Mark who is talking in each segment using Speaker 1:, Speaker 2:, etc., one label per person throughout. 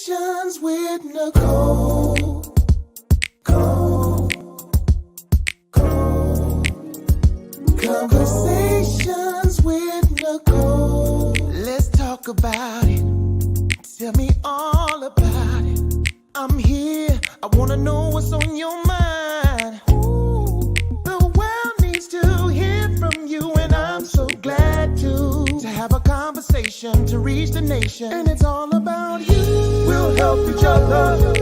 Speaker 1: Conversations with Nicole. Conversations with Nicole. Let's talk about it. Tell me all about it. I'm here. I wanna know what's on your mind. Ooh, the world needs to hear from you, and I'm so glad to have a conversation to reach the nation. And it's all about you. We'll help each other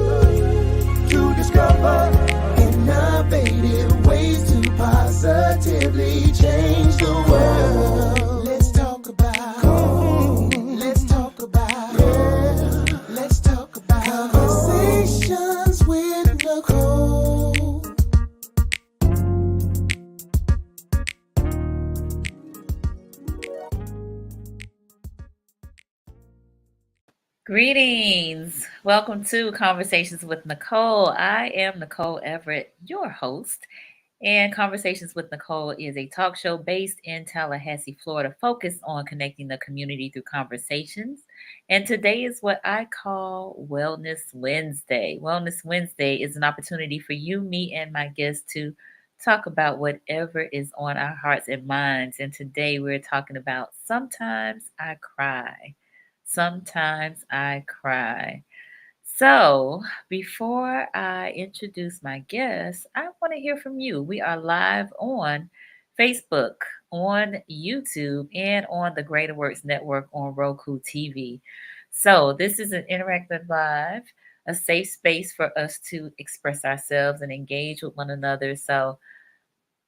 Speaker 1: to discover innovative ways to positively change the world. Let's talk about. Let's talk about. Yeah. Let's talk about conversations with Nicole.
Speaker 2: Greetings. Welcome to Conversations with Nicole. I am Nicole Everett, your host. And Conversations with Nicole is a talk show based in Tallahassee, Florida, focused on connecting the community through conversations. And today is what I call Wellness Wednesday. Wellness Wednesday is an opportunity for you, me, and my guests to talk about whatever is on our hearts and minds. And today we're talking about Sometimes I Cry. Sometimes I cry. So, before I introduce my guest, I want to hear from you. We are live on Facebook, on YouTube, and on the Greater Works Network on RokuTV. So, this is an interactive live, a safe space for us to express ourselves and engage with one another. So,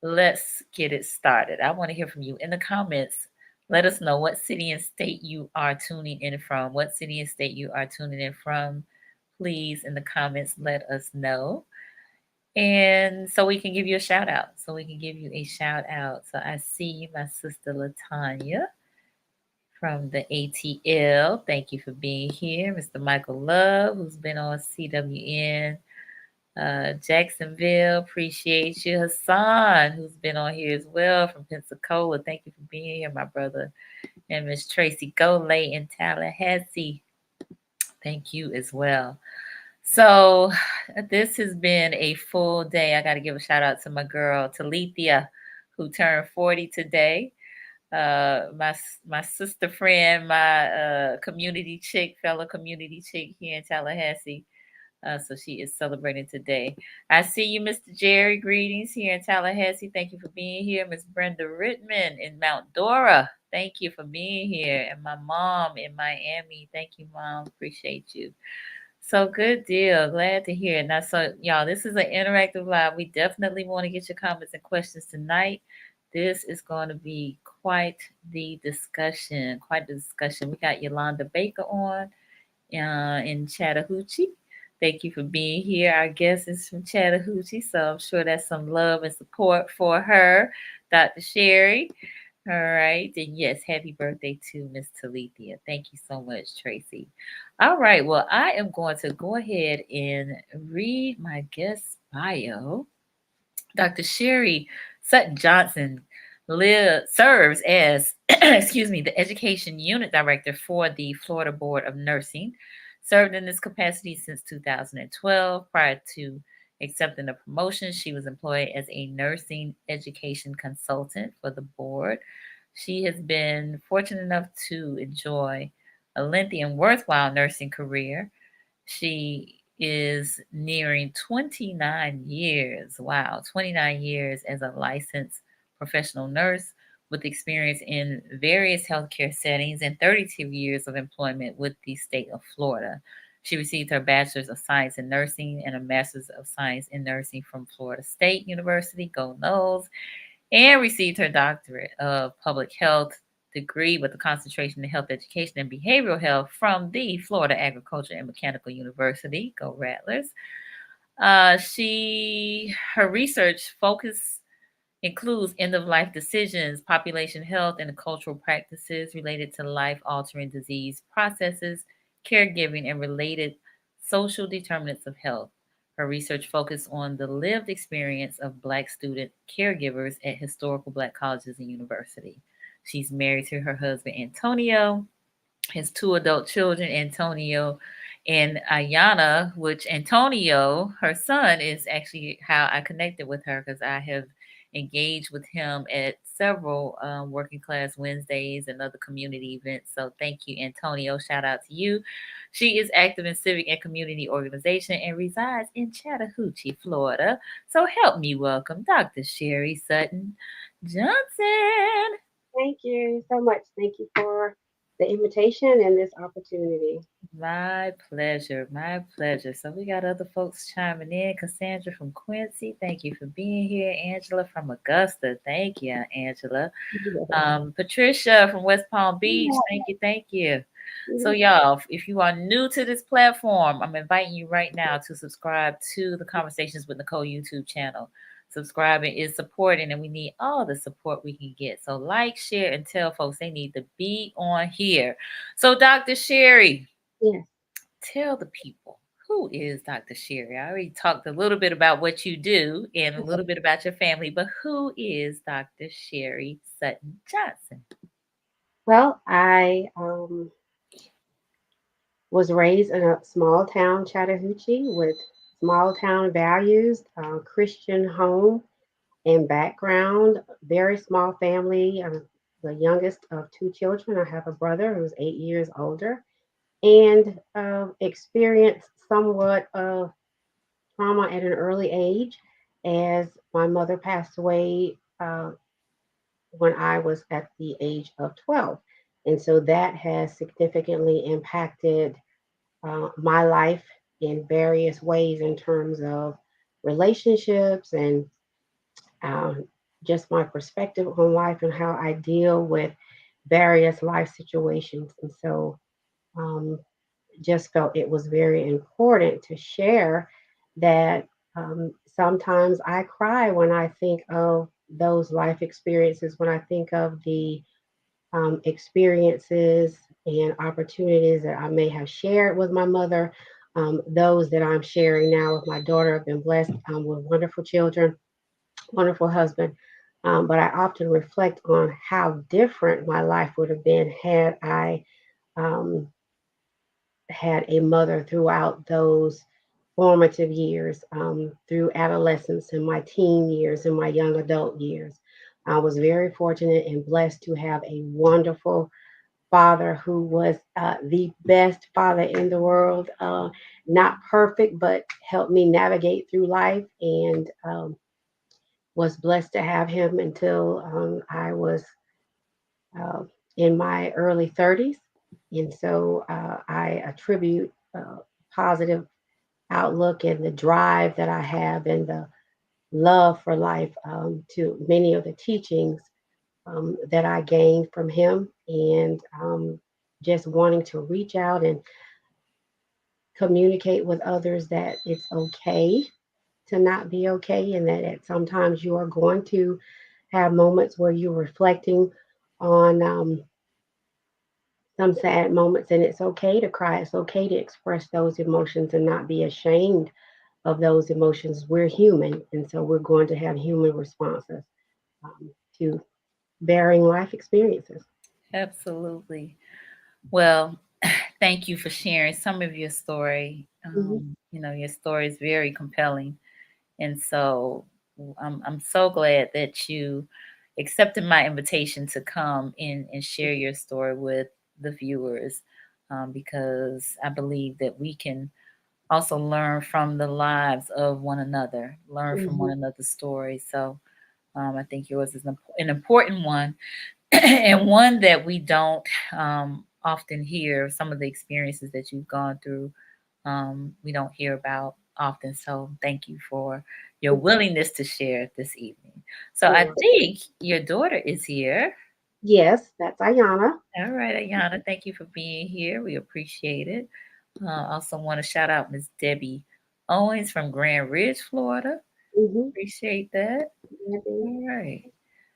Speaker 2: let's get it started. I want to hear from you in the comments. Let us know what city and state you are tuning in from. What city and state you are tuning in from. Please, in the comments, let us know. And so we can give you a shout out. So I see my sister Latanya from the ATL. Thank you for being here. Mr. Michael Love, who's been on CWN Jacksonville, appreciate you. Hassan, who's been on here as well from Pensacola, thank you for being here, my brother. And Miss Tracy Golay in Tallahassee, thank you as well. So this has been a full day. I got to give a shout out to my girl Talithia, who turned 40 today. My sister friend, my fellow community chick here in Tallahassee. So she is celebrating today. I see you, Mr. Jerry. Greetings here in Tallahassee. Thank you for being here. Miss Brenda Rittman in Mount Dora. Thank you for being here. And my mom in Miami. Thank you, Mom. Appreciate you. So good deal. Glad to hear it. Now, so y'all, this is an interactive live. We definitely want to get your comments and questions tonight. This is going to be quite the discussion. We got Yolanda Baker on in Chattahoochee. Thank you for being here. Our guest is from Chattahoochee, so I'm sure that's some love and support for her, Dr. Sherri. All right. And yes, happy birthday to Miss Talithia. Thank you so much, Tracy. All right. Well, I am going to go ahead and read my guest bio. Dr. Sherri Sutton-Johnson serves as, the Education Unit Director for the Florida Board of Nursing. Served in this capacity since 2012. Prior to accepting the promotion, she was employed as a nursing education consultant for the board. She has been fortunate enough to enjoy a lengthy and worthwhile nursing career. She is nearing 29 years. Wow, 29 years as a licensed professional nurse with experience in various healthcare settings and 32 years of employment with the state of Florida. She received her Bachelor's of Science in Nursing and a Master's of Science in Nursing from Florida State University, Go Noles, and received her Doctorate of Public Health degree with a concentration in Health Education and Behavioral Health from the Florida Agriculture and Mechanical University, Go Rattlers. Her research focus includes end-of-life decisions, population health, and cultural practices related to life-altering disease processes, caregiving, and related social determinants of health. Her research focused on the lived experience of Black student caregivers at historical Black colleges and universities. She's married to her husband, Antonio, has two adult children, Antonio And Ayana, which Antonio, her son, is actually how I connected with her because I have engaged with him at several Working Class Wednesdays and other community events. So thank you, Antonio. Shout out to you. She is active in civic and community organization and resides in Chattahoochee, Florida. So help me welcome Dr. Sherri Sutton-Johnson.
Speaker 3: Thank you so much. Thank you for the invitation and this opportunity.
Speaker 2: My pleasure. My pleasure. So we got other folks chiming in. Cassandra from Quincy, thank you for being here. Angela from Augusta, thank you, Angela. Patricia from West Palm Beach, thank you, thank you. So y'all, if you are new to this platform, I'm inviting you right now to subscribe to the Conversations with Nicole YouTube channel. Subscribing is supporting, and we need all the support we can get. So like, share, and tell folks they need to be on here. So Dr. Sherri,
Speaker 3: Yes.
Speaker 2: tell the people, who is Dr. Sherri? I already talked a little bit about what you do and a little bit about your family, but who is Dr. Sherri Sutton-Johnson?
Speaker 3: Well, I was raised in a small town, Chattahoochee, with small town values, Christian home and background, very small family. I'm the youngest of two children. I have a brother who's 8 years older, and experienced somewhat of trauma at an early age as my mother passed away when I was at the age of 12. And so that has significantly impacted my life in various ways in terms of relationships and um, just my perspective on life and how I deal with various life situations. And so um, just felt it was very important to share that sometimes I cry when I think of those life experiences, when I think of the experiences and opportunities that I may have shared with my mother, those that I'm sharing now with my daughter. I've been blessed with wonderful children, wonderful husband. But I often reflect on how different my life would have been had I um, had a mother throughout those formative years, through adolescence and my teen years and my young adult years. I was very fortunate and blessed to have a wonderful father who was the best father in the world. Not perfect, but helped me navigate through life, and was blessed to have him until I was uh, in my early 30s. And so I attribute positive outlook and the drive that I have and the love for life to many of the teachings that I gained from him, and just wanting to reach out and communicate with others that it's okay to not be okay, and that sometimes you are going to have moments where you're reflecting on some sad moments, and it's okay to cry. It's okay to express those emotions and not be ashamed of those emotions. We're human, and so we're going to have human responses to varying life experiences.
Speaker 2: Absolutely. Well, thank you for sharing some of your story.
Speaker 3: Hmm.
Speaker 2: Your story is very compelling. And so I'm so glad that you accepted my invitation to come in and share your story with the viewers, because I believe that we can also learn from the lives of one another, learn from
Speaker 3: Hmm.
Speaker 2: one another's stories. So I think yours is an important one, and one that we don't often hear. Some of the experiences that you've gone through, we don't hear about often. So thank you for your willingness to share this evening. So I think your daughter is here.
Speaker 3: Yes, that's Ayana.
Speaker 2: All right, Ayana, thank you for being here. We appreciate it. Also want to shout out Miss Debbie Owens from Grand Ridge, Florida.
Speaker 3: Hmm.
Speaker 2: Appreciate that. All right.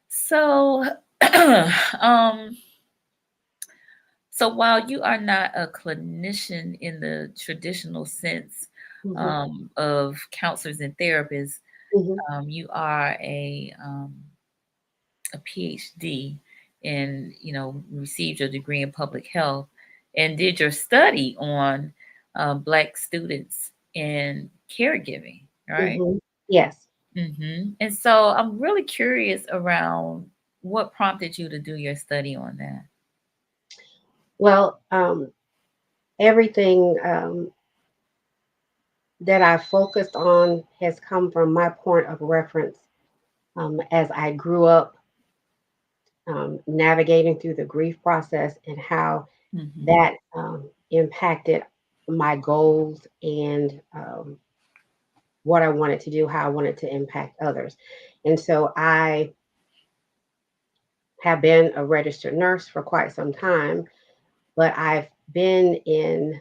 Speaker 2: So, um, so while you are not a clinician in the traditional sense
Speaker 3: Hmm.
Speaker 2: of counselors and therapists,
Speaker 3: Hmm.
Speaker 2: you are a PhD and received your degree in public health and did your study on Black students in caregiving, right?
Speaker 3: Yes.
Speaker 2: And so I'm really curious around what prompted you to do your study on that.
Speaker 3: Well, everything that I focused on has come from my point of reference as I grew up navigating through the grief process and how
Speaker 2: Mm-hmm.
Speaker 3: that impacted my goals and what I wanted to do, how I wanted to impact others. And so I have been a registered nurse for quite some time, but I've been in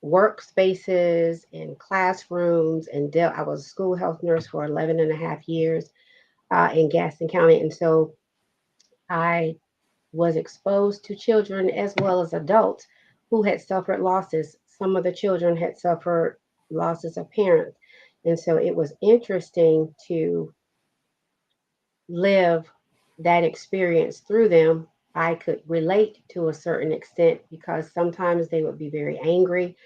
Speaker 3: workspaces, in classrooms, and I was a school health nurse for 11 and a half years in Gaston County. And so I was exposed to children as well as adults who had suffered losses. Some of the children had suffered losses of parents. And so it was interesting to live that experience through them. I could relate to a certain extent because sometimes they would be very angry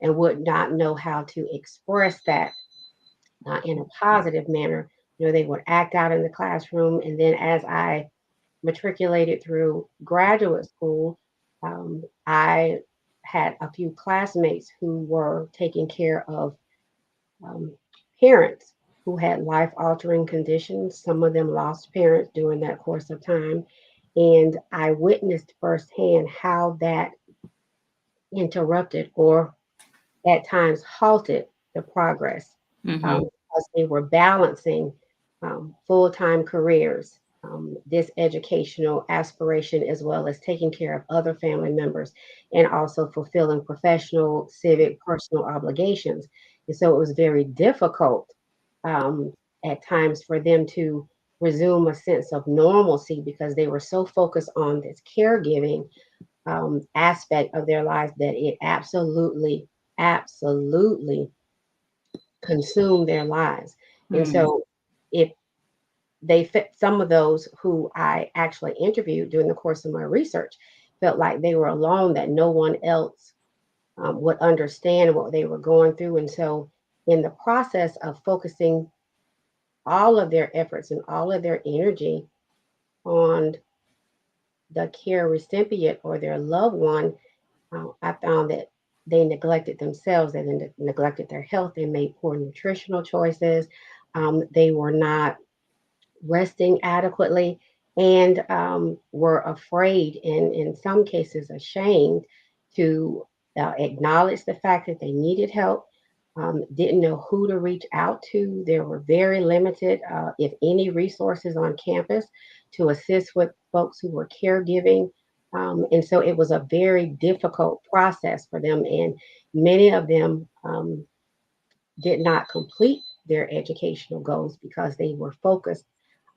Speaker 3: and would not know how to express that in a positive manner. They would act out in the classroom. And then as I matriculated through graduate school, I had a few classmates who were taking care of um, parents who had life altering conditions. Some of them lost parents during that course of time. And I witnessed firsthand how that interrupted or at times halted the progress
Speaker 2: Mm-hmm.
Speaker 3: because they were balancing full time careers, this educational aspiration, as well as taking care of other family members and also fulfilling professional, civic, personal obligations. And so it was very difficult um, at times for them to resume a sense of normalcy because they were so focused on this caregiving aspect of their lives that it absolutely consumed their lives. And
Speaker 2: Mm-hmm.
Speaker 3: so, if they fit, some of those who I actually interviewed during the course of my research felt like they were alone, that no one else would understand what they were going through. And so, in the process of focusing all of their efforts and all of their energy on the care recipient or their loved one, I found that they neglected themselves, they neglected their health, they made poor nutritional choices, they were not resting adequately, and were afraid and in some cases ashamed to acknowledge the fact that they needed help, didn't know who to reach out to. There were very limited, if any, resources on campus to assist with folks who were caregiving. And so it was a very difficult process for them. And many of them did not complete their educational goals because they were focused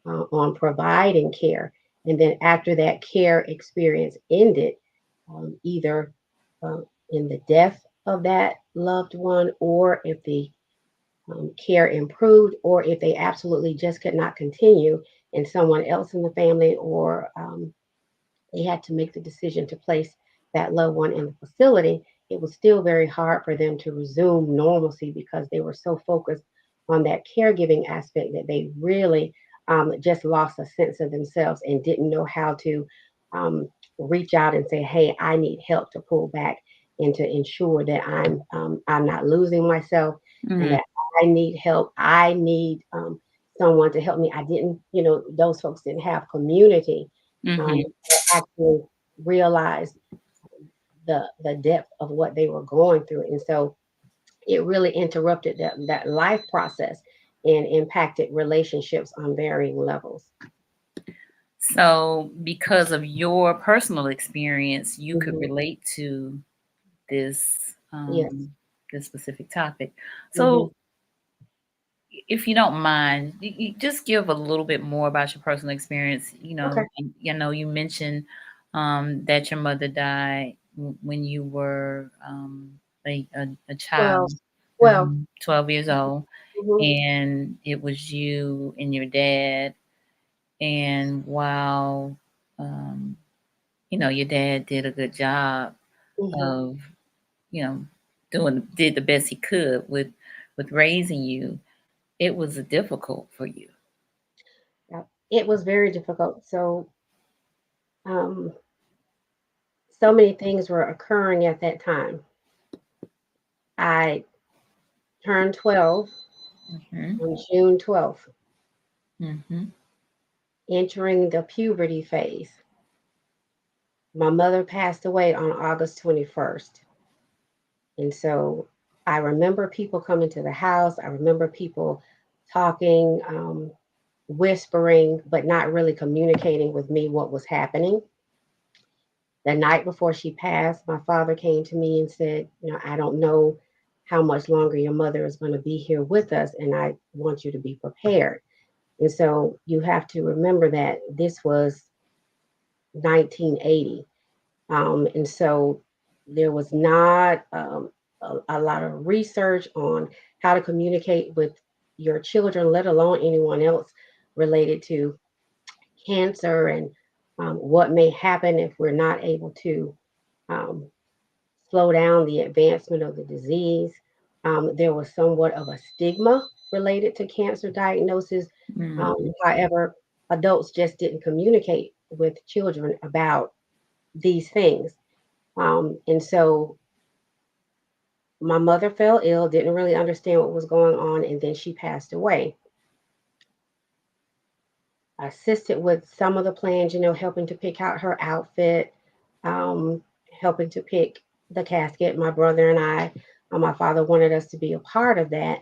Speaker 3: on providing care. And then after that care experience ended, either uh, in the death of that loved one, or if the care improved, or if they absolutely just could not continue, and someone else in the family or they had to make the decision to place that loved one in the facility, it was still very hard for them to resume normalcy because they were so focused on that caregiving aspect that they really just lost a sense of themselves and didn't know how to um, reach out and say, "Hey, I need help," to pull back and to ensure that I'm not losing myself and
Speaker 2: Mm-hmm.
Speaker 3: that I need help. I need someone to help me. I didn't, those folks didn't have community
Speaker 2: Mm-hmm.
Speaker 3: actually realized the depth of what they were going through. And so it really interrupted that life process and impacted relationships on varying levels.
Speaker 2: So, because of your personal experience, you could
Speaker 3: Hmm.
Speaker 2: relate to this
Speaker 3: Yes.
Speaker 2: this specific topic.
Speaker 3: Hmm.
Speaker 2: So, if you don't mind, you just give a little bit more about your personal experience.
Speaker 3: Okay.
Speaker 2: You mentioned that your mother died when you were a
Speaker 3: Well,
Speaker 2: child,
Speaker 3: well.
Speaker 2: 12 years old,
Speaker 3: Hmm.
Speaker 2: and it was you and your dad. And while your dad did a good job
Speaker 3: Hmm.
Speaker 2: of, you know, did the best he could with raising you. It was difficult for you.
Speaker 3: Yeah, it was very difficult. Um, so many things were occurring at that time. I turned 12
Speaker 2: Hmm.
Speaker 3: on June 12th,
Speaker 2: Hmm.
Speaker 3: entering the puberty phase. My mother passed away on August 21st. And so I remember people coming to the house. I remember people talking, whispering, but not really communicating with me what was happening. The night before she passed, my father came to me and said, I don't know how much longer your mother is going to be here with us, and I want you to be prepared. And so you have to remember that this was 1980. And so there was not a lot of research on how to communicate with your children, let alone anyone else related to cancer and what may happen if we're not able to um, slow down the advancement of the disease. There was somewhat of a stigma related to cancer diagnosis.
Speaker 2: Hmm.
Speaker 3: However, adults just didn't communicate with children about these things. And so my mother fell ill, didn't really understand what was going on, and then she passed away. I assisted with some of the plans, helping to pick out her outfit, um, helping to pick the casket. My brother and I, my father wanted us to be a part of that.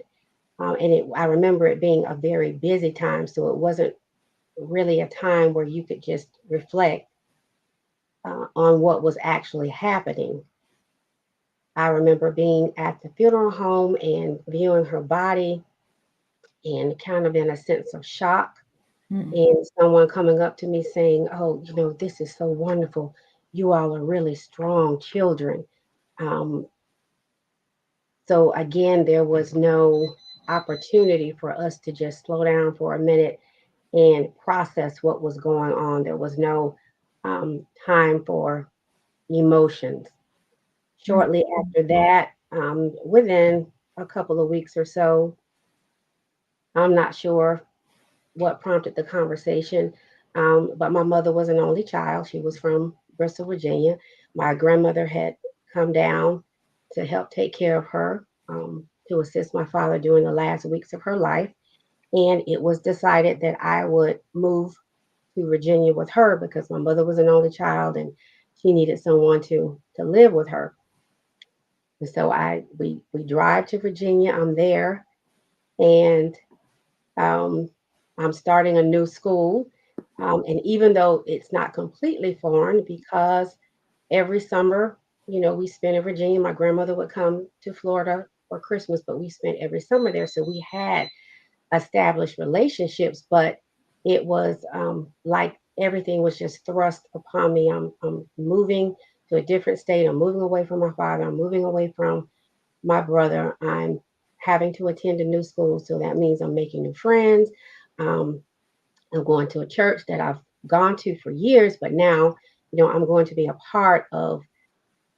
Speaker 3: I remember it being a very busy time, so it wasn't really a time where you could just reflect on what was actually happening. I remember being at the funeral home and viewing her body and kind of in a sense of shock.
Speaker 2: Hmm.
Speaker 3: And someone coming up to me saying, "Oh, this is so wonderful. You all are really strong children." Um, so, again, there was no opportunity for us to just slow down for a minute and process what was going on. There was no time for emotions. Shortly after that, within a couple of weeks or so, I'm not sure what prompted the conversation. But my mother was an only child. She was from Bristol, Virginia. My grandmother had come down to help take care of her, to assist my father during the last weeks of her life. And it was decided that I would move to Virginia with her because my mother was an only child and she needed someone to live with her. And so we drive to Virginia. I'm there, and um, I'm starting a new school. And even though it's not completely foreign, because every summer, we spent in Virginia. My grandmother would come to Florida for Christmas, but we spent every summer there. So we had established relationships, but it was like everything was just thrust upon me. I'm moving to a different state. I'm moving away from my father. I'm moving away from my brother. I'm having to attend a new school. So that means I'm making new friends. Um, I'm going to a church that I've gone to for years, but now, I'm going to be a part of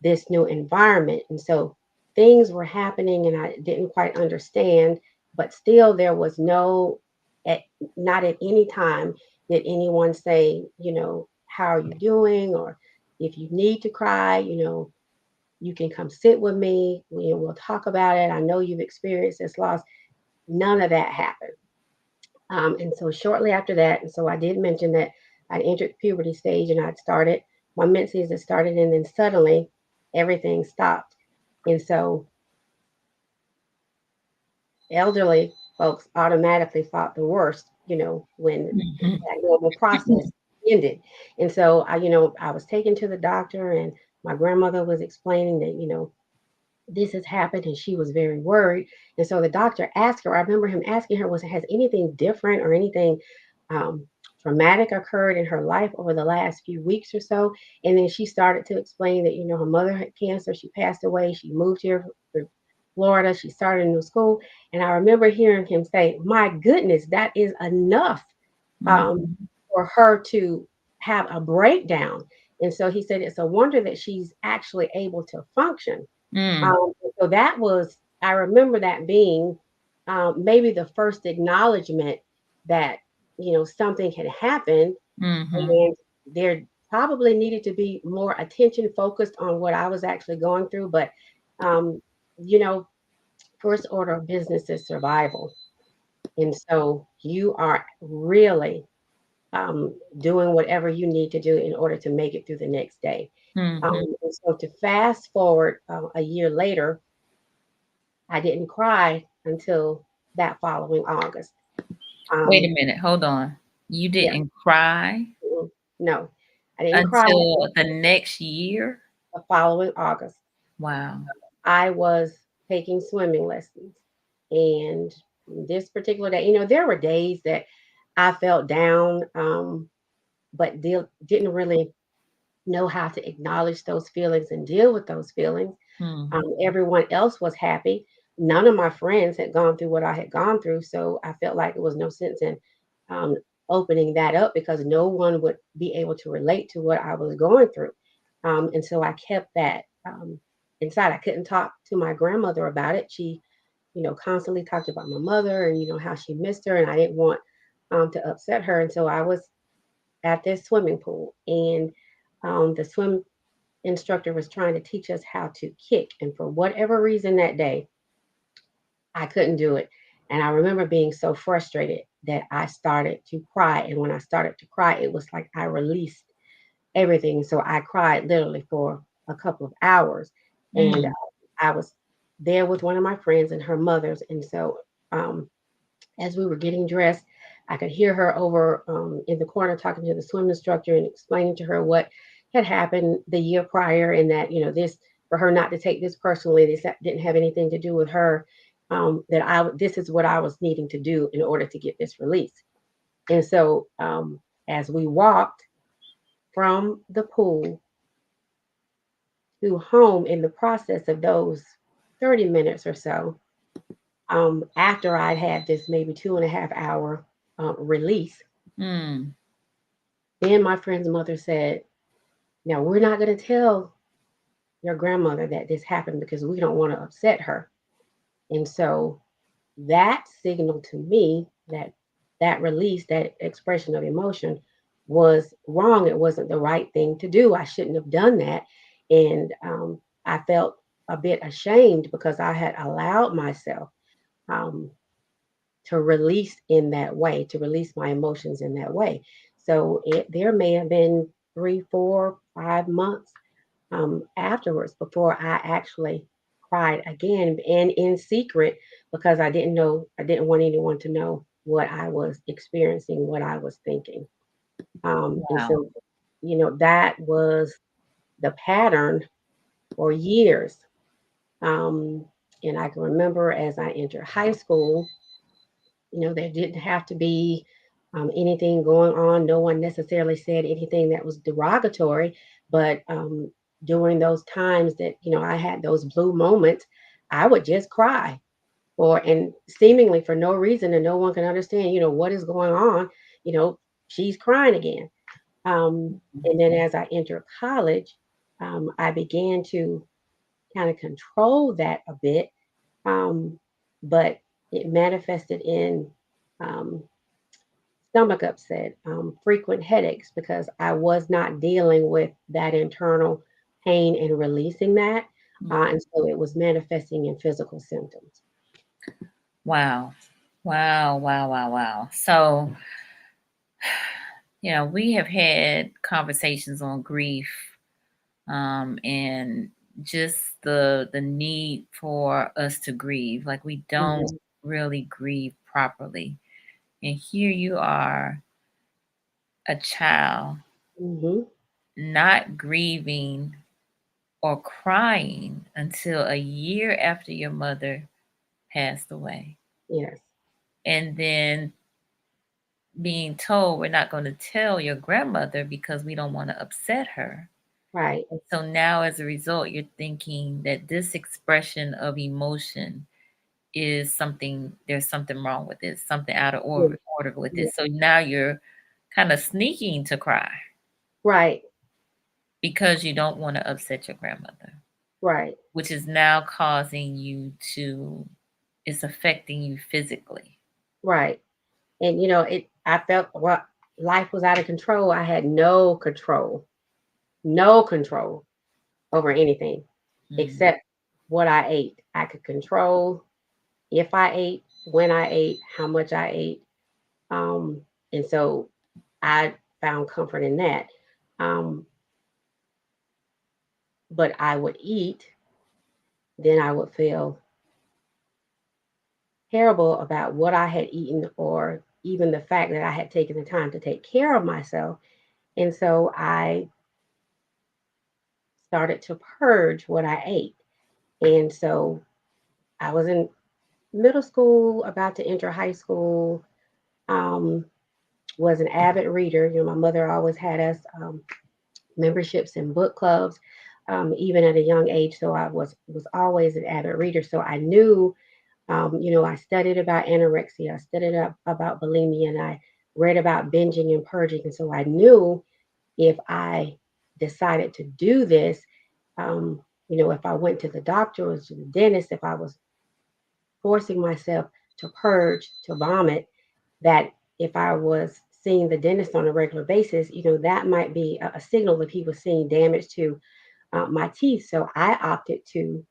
Speaker 3: this new environment. And so things were happening and I didn't quite understand, but still there was at, not at any time did anyone say, how are you doing? Or if you need to cry, you can come sit with me. We'll talk about it. I know you've experienced this loss. None of that happened. And so shortly after that, and so I did mention that I'd entered puberty stage and I'd started, my menses had started, and then suddenly everything stopped. And so elderly folks automatically thought the worst, when
Speaker 2: Hmm.
Speaker 3: that normal process ended. And so I was taken to the doctor, and my grandmother was explaining that, this has happened, and she was very worried. And so the doctor asked her, I remember him asking her, has anything different or anything um, traumatic occurred in her life over the last few weeks or so? And then she started to explain that, her mother had cancer. She passed away. She moved here to Florida. She started a new school. And I remember hearing him say, my goodness, that is enough um,
Speaker 2: Hmm.
Speaker 3: for her to have a breakdown. And so he said, it's a wonder that she's actually able to function.
Speaker 2: Mm,
Speaker 3: So that was, I remember that being maybe the first acknowledgement that, something had happened,
Speaker 2: mm-hmm.
Speaker 3: and there probably needed to be more attention focused on what I was actually going through. But, um, you know, first order of business is survival. And so you are really doing whatever you need to do in order to make it through the next day.
Speaker 2: Mm-hmm.
Speaker 3: And so to fast forward a year later, I didn't cry until that following August.
Speaker 2: Wait
Speaker 3: Um,
Speaker 2: a minute. Hold on. You
Speaker 3: yeah,
Speaker 2: didn't cry
Speaker 3: no, I didn't cry
Speaker 2: until the next year?
Speaker 3: the following August.
Speaker 2: Wow.
Speaker 3: I was taking swimming lessons. And this particular day, there were days that I felt down, but didn't really know how to acknowledge those feelings and deal with those feelings.
Speaker 2: Mm,
Speaker 3: Everyone else was happy. None of my friends had gone through what I had gone through. So I felt like it was no sense in um, opening that up because no one would be able to relate to what I was going through. And so I kept that inside. I couldn't talk to my grandmother about it. She, constantly talked about my mother and, how she missed her. And I didn't want to upset her. And so I was at this swimming pool, and the swim instructor was trying to teach us how to kick. And for whatever reason that day, I couldn't do it. And I remember being so frustrated that I started to cry. And when I started to cry, it was like I released everything. So I cried literally for a couple of hours. And
Speaker 2: mm.
Speaker 3: I was there with one of my friends and her mothers. And so um, as we were getting dressed, I could hear her over in the corner talking to the swim instructor and explaining to her what had happened the year prior, and that, this, for her not to take this personally, this didn't have anything to do with her. That this is what I was needing to do in order to get this release. And so as we walked from the pool to home, in the process of those 30 minutes or so, after I'd had this maybe 2.5 hour release,
Speaker 2: Mm.
Speaker 3: then my friend's mother said, "Now we're not going to tell your grandmother that this happened because we don't want to upset her." And so that signaled to me that that release, that expression of emotion, was wrong. It wasn't the right thing to do. I shouldn't have done that. And I felt a bit ashamed because I had allowed myself um, to release in that way, to release my emotions in that way. So there may have been 3, 4, 5 months afterwards before I actually cried again, and in secret, because I didn't want anyone to know what I was experiencing, what I was thinking. And
Speaker 2: Wow.
Speaker 3: so, that was the pattern for years. Um, and I can remember as I entered high school, there didn't have to be anything going on. No one necessarily said anything that was derogatory, but during those times that, I had those blue moments, I would just cry and seemingly for no reason, and no one can understand, what is going on. You know, she's crying again. And then as I entered college, I began to kind of control that a bit, but it manifested in um, stomach upset, frequent headaches, because I was not dealing with that internal pain and releasing that. And so it was manifesting in physical symptoms.
Speaker 2: Wow. Wow. Wow. Wow. Wow. So, we have had conversations on grief, and just the need for us to grieve. Like we don't
Speaker 3: Hmm.
Speaker 2: really grieve properly. And here you are, a child,
Speaker 3: Hmm.
Speaker 2: not grieving or crying until a year after your mother passed away.
Speaker 3: Yes,
Speaker 2: And then being told we're not going to tell your grandmother because we don't want to upset her.
Speaker 3: right.
Speaker 2: And so now, as a result, you're thinking that this expression of emotion is something, there's something wrong with it, something out of
Speaker 3: Yeah,
Speaker 2: order with
Speaker 3: yeah,
Speaker 2: it. So now you're kind of sneaking to cry
Speaker 3: right.
Speaker 2: because you don't want to upset your grandmother.
Speaker 3: Right.
Speaker 2: which is now causing you to, it's affecting you physically.
Speaker 3: Right. And I felt what life was out of control. I had no control over anything
Speaker 2: Mm.
Speaker 3: except what I ate. I could control if I ate, when I ate, how much I ate. Um, and so I found comfort in that. Um, but I would eat, then I would feel terrible about what I had eaten or even the fact that I had taken the time to take care of myself. And so I started to purge what I ate. And so I was in middle school, about to enter high school, um, was an avid reader. My mother always had us memberships in book clubs, even at a young age. So I was always an avid reader. So I knew, I studied about anorexia, I studied about bulimia, and I read about binging and purging. And so I knew if I decided to do this, um, if I went to the doctor or to the dentist, if I was forcing myself to purge, to vomit, that if I was seeing the dentist on a regular basis, that might be a signal that he was seeing damage to my teeth. So I opted to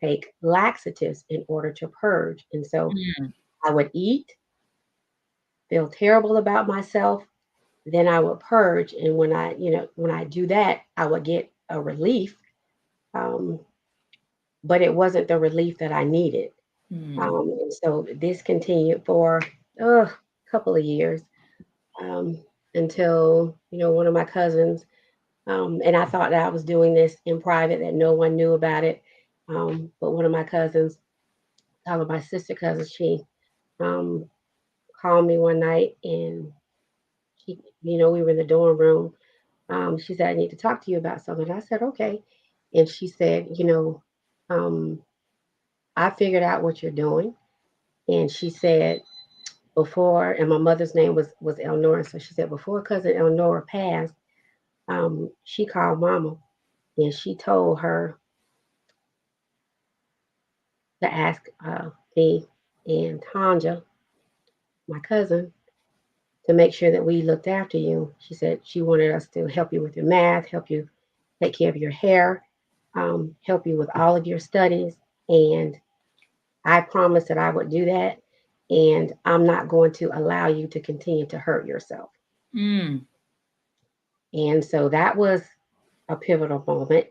Speaker 3: take laxatives in order to purge. And so
Speaker 2: Mm.
Speaker 3: I would eat, feel terrible about myself, then I would purge. And when I do that, I would get a relief. Um, but it wasn't the relief that I needed.
Speaker 2: Mm.
Speaker 3: And so this continued for a couple of years, um, until one of my cousins, and I thought that I was doing this in private, that no one knew about it. But one of my cousins, one of my sister cousins, she um, called me one night, and she, we were in the dorm room. She said, "I need to talk to you about something." I said, "Okay," and she said, um, "I figured out what you're doing," and she said, before, and my mother's name was Elnora. So she said, before cousin Elnora passed, she called mama and she told her to ask me and Tanja, my cousin, to make sure that we looked after you. She said she wanted us to help you with your math, help you take care of your hair, help you with all of your studies. And I promised that I would do that. And I'm not going to allow you to continue to hurt yourself.
Speaker 2: Mm.
Speaker 3: And so that was a pivotal moment.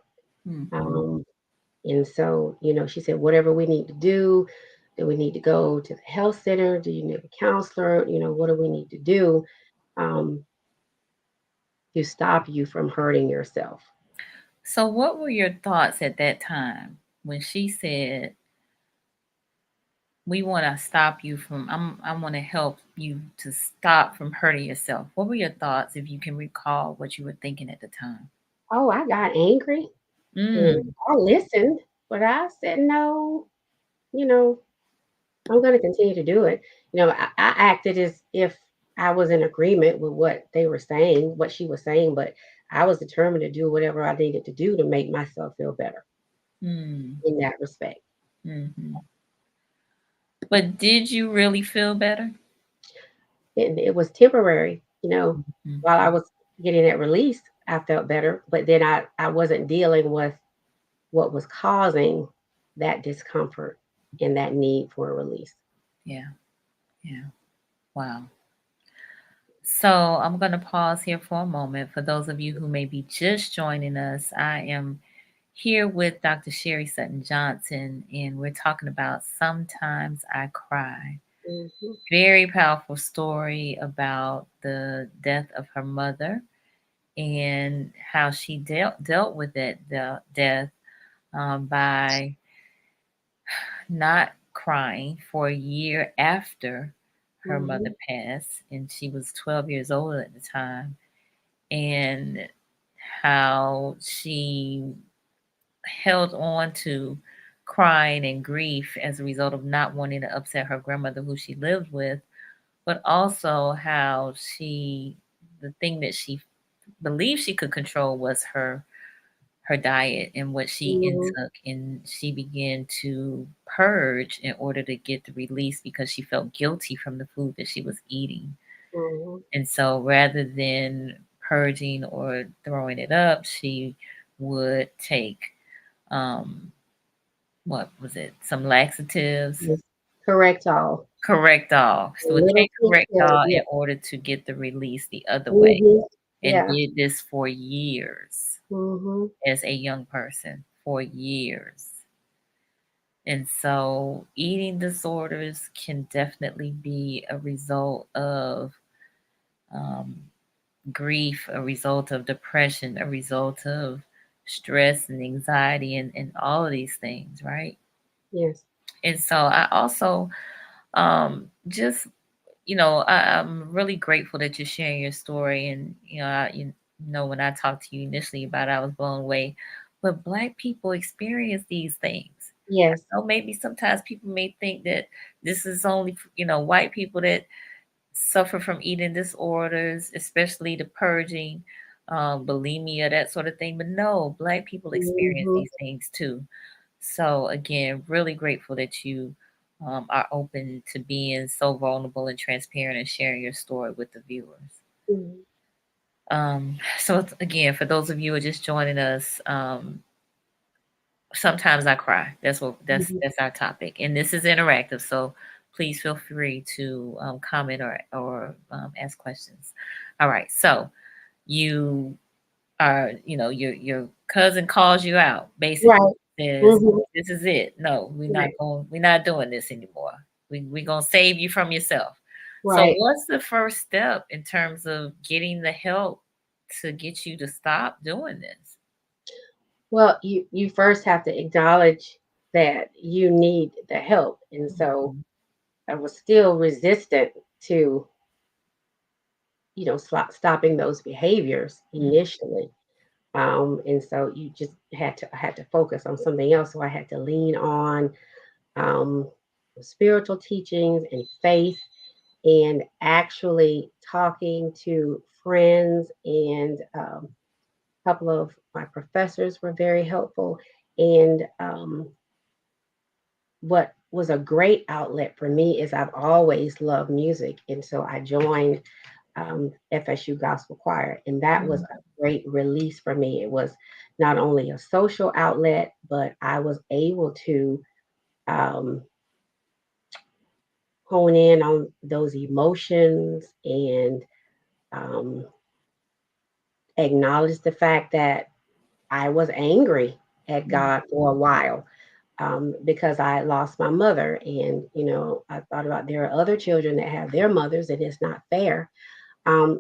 Speaker 2: Mm.
Speaker 3: Um, and so, she said, whatever we need to do we need to go to the health center? Do you need a counselor? What do we need to do um, to stop you from hurting yourself?
Speaker 2: So, what were your thoughts at that time when she said, "We want to stop you from, I want to help you to stop from hurting yourself"? What were your thoughts, if you can recall what you were thinking at the time?
Speaker 3: Oh, I got angry and
Speaker 2: Mm.
Speaker 3: I listened, but I said, no, you know, I'm going to continue to do it. I acted as if I was in agreement with what they were saying, what she was saying, but I was determined to do whatever I needed to do to make myself feel better
Speaker 2: Mm.
Speaker 3: in that respect.
Speaker 2: Hmm. But did you really feel better?
Speaker 3: It was temporary, while I
Speaker 2: Mhm.
Speaker 3: was getting that release, I felt better, but then I wasn't dealing with what was causing that discomfort and that need for a release.
Speaker 2: Yeah, yeah. Wow. So I'm going to pause here for a moment. For those of you who may be just joining us, I am here with Dr. Sherri Sutton-Johnson, and we're talking about Sometimes I Cry.
Speaker 3: Mhm,
Speaker 2: Very powerful story about the death of her mother and how she dealt with the death, by not crying for a year after her mother
Speaker 3: mhm,
Speaker 2: passed, and she was 12 years old at the time, and how she held on to crying and grief as a result of not wanting to upset her grandmother, who she lived with, but also how the thing that she believed she could control was her diet and what she
Speaker 3: Mhm.
Speaker 2: intook, and she began to purge in order to get the release because she felt guilty from the food that she was eating.
Speaker 3: Mhm.
Speaker 2: And so rather than purging or throwing it up, she would take um what was it? Some laxatives.
Speaker 3: Yes. Correct all.
Speaker 2: Correctol.
Speaker 3: A
Speaker 2: So would
Speaker 3: little
Speaker 2: take
Speaker 3: teaspoon.
Speaker 2: Correctol
Speaker 3: Yeah.
Speaker 2: in order to get the release the other way,
Speaker 3: Mhm.
Speaker 2: and
Speaker 3: Yeah.
Speaker 2: did this for years
Speaker 3: Mhm.
Speaker 2: as a young person, for years. And so eating disorders can definitely be a result of um, grief, a result of depression, a result of stress and anxiety, and all of these things, right?
Speaker 3: Yes.
Speaker 2: And so I also just I'm really grateful that you're sharing your story. And when I talked to you initially about it, I was blown away. But Black people experience these things.
Speaker 3: Yes.
Speaker 2: So maybe sometimes people may think that this is only white people that suffer from eating disorders, especially the purging, bulimia, that sort of thing. But no, Black people experience
Speaker 3: Mhm.
Speaker 2: these things too. So again, really grateful that you are open to being so vulnerable and transparent and sharing your story with the viewers.
Speaker 3: Mhm.
Speaker 2: Again, for those of you who are just joining us, sometimes I cry.
Speaker 3: Mhm.
Speaker 2: That's our topic, and this is interactive. So please feel free to comment or ask questions. All right, so you are, your cousin calls you out, basically
Speaker 3: Right.
Speaker 2: says,
Speaker 3: Mhm.
Speaker 2: "This is it. No,
Speaker 3: Right.
Speaker 2: we're not doing this anymore. We're gonna save you from yourself." So,
Speaker 3: Right.
Speaker 2: what's the first step in terms of getting the help to get you to stop doing this?
Speaker 3: Well, you first have to acknowledge that you need the help, and so
Speaker 2: Mhm.
Speaker 3: I was still resistant to stopping those behaviors
Speaker 2: Mhm.
Speaker 3: initially. And so you just had to focus on something else. So I had to lean on um, spiritual teachings and faith, and actually talking to friends, and a couple of my professors were very helpful. And what was a great outlet for me is I've always loved music, and so I joined FSU Gospel Choir, and that was
Speaker 2: Mhm.
Speaker 3: a great release for me. It was not only a social outlet, but I was able to um, hone in on those emotions, and um, acknowledge the fact that I was angry at God for a while, because I lost my mother. And, I thought about there are other children that have their mothers, and it's not fair.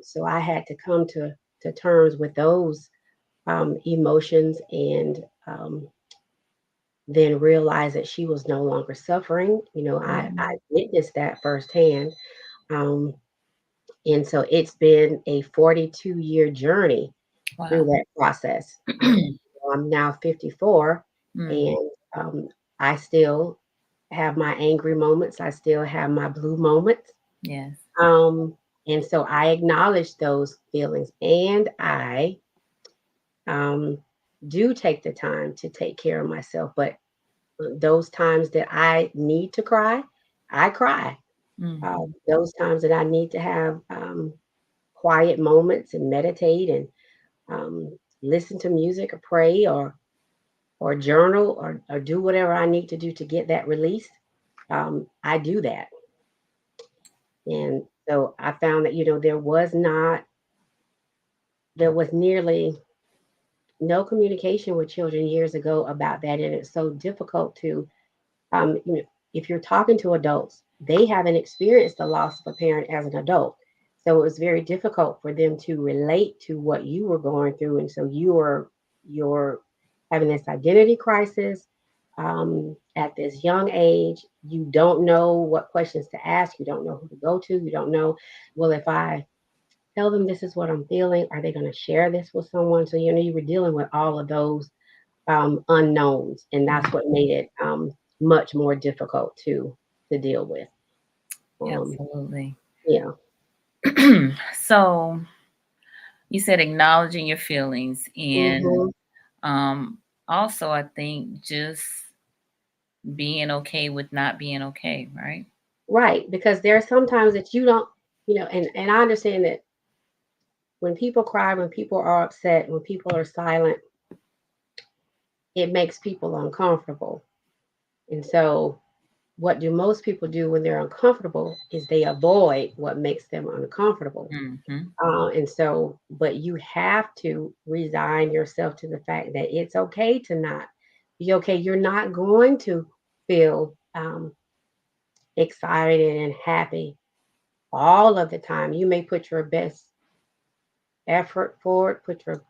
Speaker 3: So I had to come to terms with those emotions, and then realize that she was no longer suffering. I
Speaker 2: Mhm.
Speaker 3: witnessed that firsthand. Um, and so it's been a 42-year journey through
Speaker 2: Wow.
Speaker 3: that process. I'm now 54,
Speaker 2: Mm.
Speaker 3: and I still have my angry moments. I still have my blue moments.
Speaker 2: Yes.
Speaker 3: Um, and so I acknowledge those feelings, and I um, do take the time to take care of myself. But those times that I need to cry, I cry.
Speaker 2: Mhm.
Speaker 3: Those times that I need to have quiet moments and meditate, and listen to music, or pray, or journal, or do whatever I need to do to get that release, I do that. And so I found that there was nearly no communication with children years ago about that, and it's so difficult to if you're talking to adults, they haven't experienced the loss of a parent as an adult. So it was very difficult for them to relate to what you were going through. And so you're having this identity crisis at this young age. You don't know what questions to ask. You don't know who to go to. You don't know, well, if I tell them this is what I'm feeling, are they going to share this with someone? So, you were dealing with all of those unknowns, and that's what made it much more difficult to deal with. Um,
Speaker 2: Absolutely.
Speaker 3: yeah.
Speaker 2: So you said acknowledging your feelings, and
Speaker 3: Hmm.
Speaker 2: Also, I think just being okay with not being okay, right?
Speaker 3: Right. Because there are sometimes that you don't, and I understand that when people cry, when people are upset, when people are silent, it makes people uncomfortable. And so, what do most people do when they're uncomfortable is they avoid what makes them uncomfortable.
Speaker 2: Mm-hmm.
Speaker 3: And so, but you have to resign yourself to the fact that it's okay to not be okay. You're not going to feel excited and happy all of the time. You may put your best effort forward, put your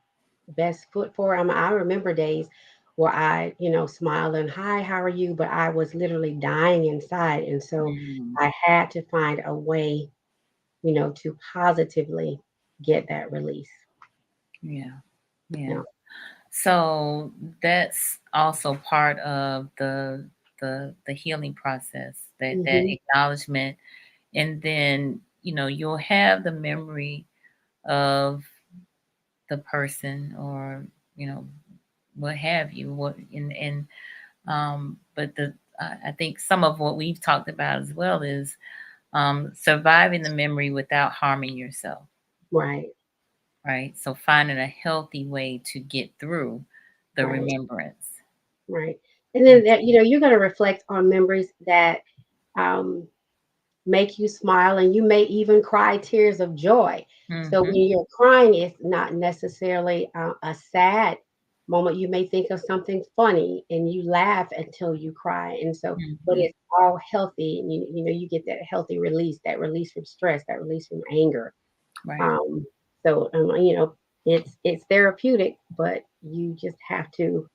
Speaker 3: best foot forward. I remember days where I, smiled and hi, how are you? But I was literally dying inside. And so
Speaker 2: Mm,
Speaker 3: I had to find a way, to positively get that release.
Speaker 2: yeah, yeah.
Speaker 3: Yeah.
Speaker 2: So that's also part of the healing process, that
Speaker 3: Hmm.
Speaker 2: acknowledgement, and then you'll have the memory of the person, or you know what have you, what and but I think some of what we've talked about as well is surviving the memory without harming yourself,
Speaker 3: Right.
Speaker 2: right? So finding a healthy way to get through the
Speaker 3: Right.
Speaker 2: remembrance.
Speaker 3: Right. And then that, you're going to reflect on memories that um, make you smile, and you may even cry tears of joy. So
Speaker 2: Mm-hmm.
Speaker 3: when you're crying, it's not necessarily a sad moment. You may think of something funny and you laugh until you cry. And so, but
Speaker 2: Mm-hmm.
Speaker 3: it's all healthy. And you get that healthy release, that release from stress, that release from anger.
Speaker 2: Right.
Speaker 3: Um, so, it's therapeutic, but you just have to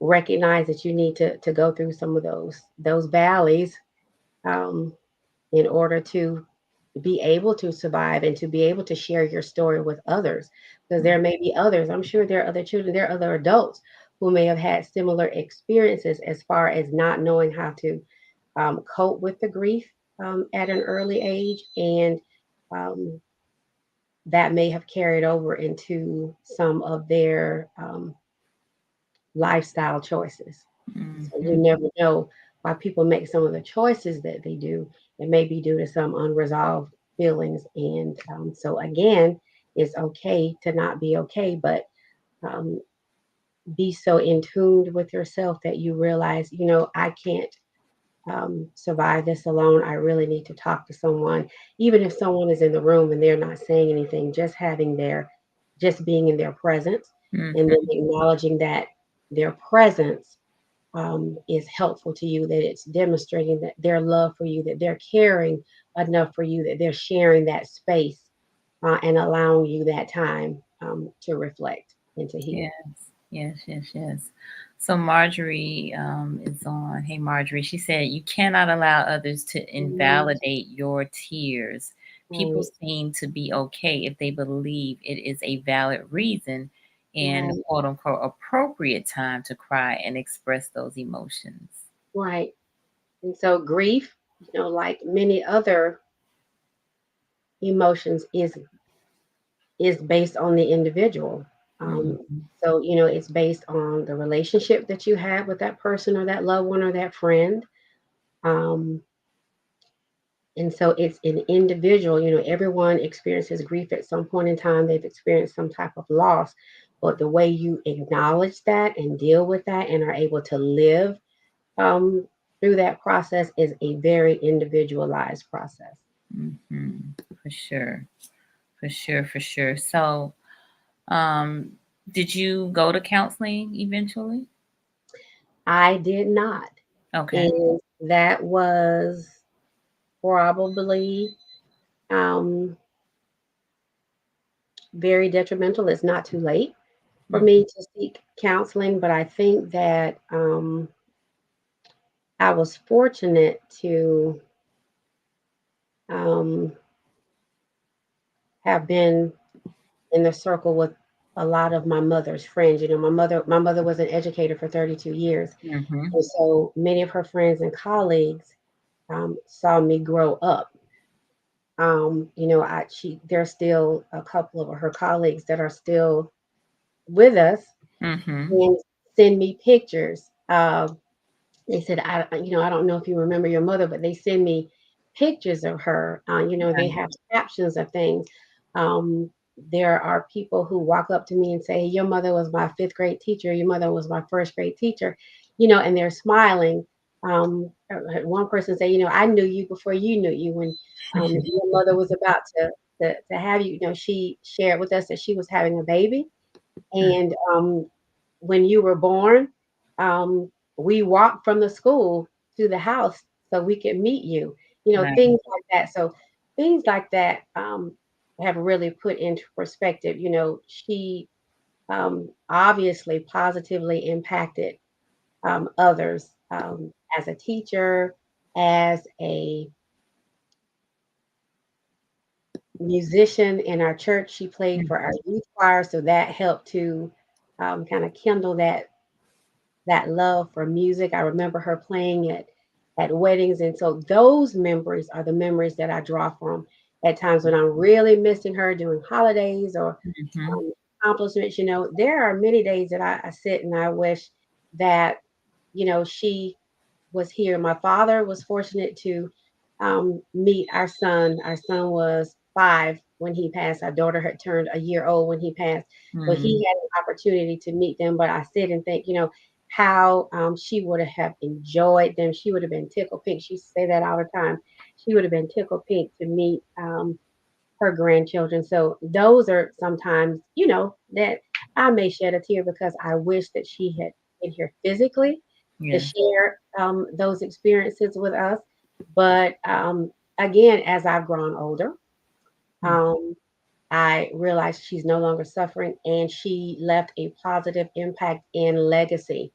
Speaker 3: recognize that you need to go through some of those valleys um, in order to be able to survive and to be able to share your story with others, because there may be others, I'm sure there are other children, there are other adults who may have had similar experiences as far as not knowing how to cope with the grief at an early age, and um, that may have carried over into some of their lifestyle choices. So you
Speaker 2: Mm-hmm.
Speaker 3: never know why people make some of the choices that they do. It may be due to some unresolved feelings. And so, again, it's okay to not be okay, but um, be so in tune with yourself that you realize, I can't survive this alone. I really need to talk to someone, even if someone is in the room and they're not saying anything, just being in their presence, and then
Speaker 2: Mm-hmm.
Speaker 3: acknowledging that their presence is helpful to you, that it's demonstrating that their love for you, that they're caring enough for you, that they're sharing that space and allowing you that time to reflect and to heal.
Speaker 2: Yes, yes, yes, yes. So Marjorie is on. Hey, Marjorie. She said, "You cannot allow others to
Speaker 3: Mhm.
Speaker 2: invalidate your tears. People
Speaker 3: Right,
Speaker 2: seem to be okay if they believe it is a valid reason and
Speaker 3: right,
Speaker 2: quote unquote appropriate time to cry and express those emotions."
Speaker 3: right. And so grief, like many other emotions, is based on the individual. Um,
Speaker 2: Mm-hmm.
Speaker 3: so it's based on the relationship that you have with that person or that loved one or that friend. Um, And so it's an individual, everyone experiences grief at some point in time. They've experienced some type of loss. But the way you acknowledge that and deal with that and are able to live through that process is a very individualized process.
Speaker 2: Mm-hmm. For sure, for sure, for sure. So, um, did you go to counseling eventually?
Speaker 3: I did not.
Speaker 2: Okay.
Speaker 3: And that was probably um, very detrimental. It's not too late for
Speaker 2: Mm-hmm.
Speaker 3: me to seek counseling, but I think that I was fortunate to um, have been in the circle with a lot of my mother's friends. My mother was an educator for 32 years,
Speaker 2: Mm-hmm.
Speaker 3: and so many of her friends and colleagues saw me grow up. There's still a couple of her colleagues that are still with us,
Speaker 2: Mm-hmm.
Speaker 3: and send me pictures. They said, I don't know if you remember your mother, but they send me pictures of her. They
Speaker 2: Right.
Speaker 3: have captions of things. Um, there are people who walk up to me and say, your mother was my fifth grade teacher. Your mother was my first grade teacher, and they're smiling. I had one person say, I knew you before you knew you when your mother was about to have you. She shared with us that she was having a baby and when you were born, we walked from the school to the house so we could meet you,
Speaker 2: Right.
Speaker 3: things like that. So things like that have really put into perspective. She obviously positively impacted others as a teacher, as a musician in our church. She played for our youth choir, so that helped to kind of kindle that love for music. I remember her playing at weddings, and so those memories are the memories that I draw from at times when I'm really missing her during holidays or
Speaker 2: Mm-hmm.
Speaker 3: accomplishments. There are many days that I sit and I wish that she was here. My father was fortunate to meet our son. Our son was 5 when he passed. Our daughter had turned a year old when he passed. So
Speaker 2: Mm-hmm.
Speaker 3: he had an opportunity to meet them. But I sit and think, how she would have enjoyed them. She would have been tickled pink. She used to say that all the time. She would have been tickled pink to meet her grandchildren. So those are sometimes, that I may shed a tear because I wish that she had been here physically to
Speaker 2: Yes.
Speaker 3: share those experiences with us. But again, as I've grown older,
Speaker 2: Mm-hmm.
Speaker 3: um, I realized she's no longer suffering and she left a positive impact and legacy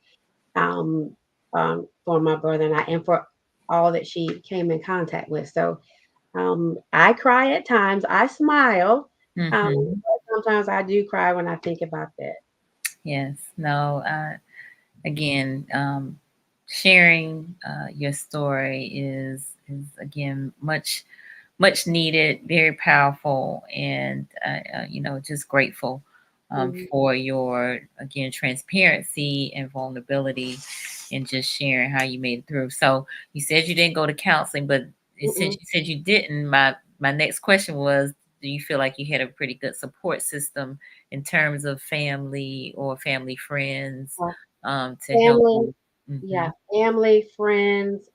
Speaker 3: um, for my brother and I, and for all that she came in contact with. So I cry at times, I smile.
Speaker 2: Mm-hmm.
Speaker 3: But sometimes I do cry when I think about that.
Speaker 2: Yes. No. Again, sharing your story is again much needed, very powerful, and just grateful
Speaker 3: Mhm.
Speaker 2: for your again transparency and vulnerability, and just sharing how you made it through. So you said you didn't go to counseling, but since
Speaker 3: Mm-mm.
Speaker 2: you said you didn't, my next question was, do you feel like you had a pretty good support system in terms of family or family friends
Speaker 3: Uh,
Speaker 2: to help
Speaker 3: Family,
Speaker 2: you? Hmm.
Speaker 3: yeah, family, friends,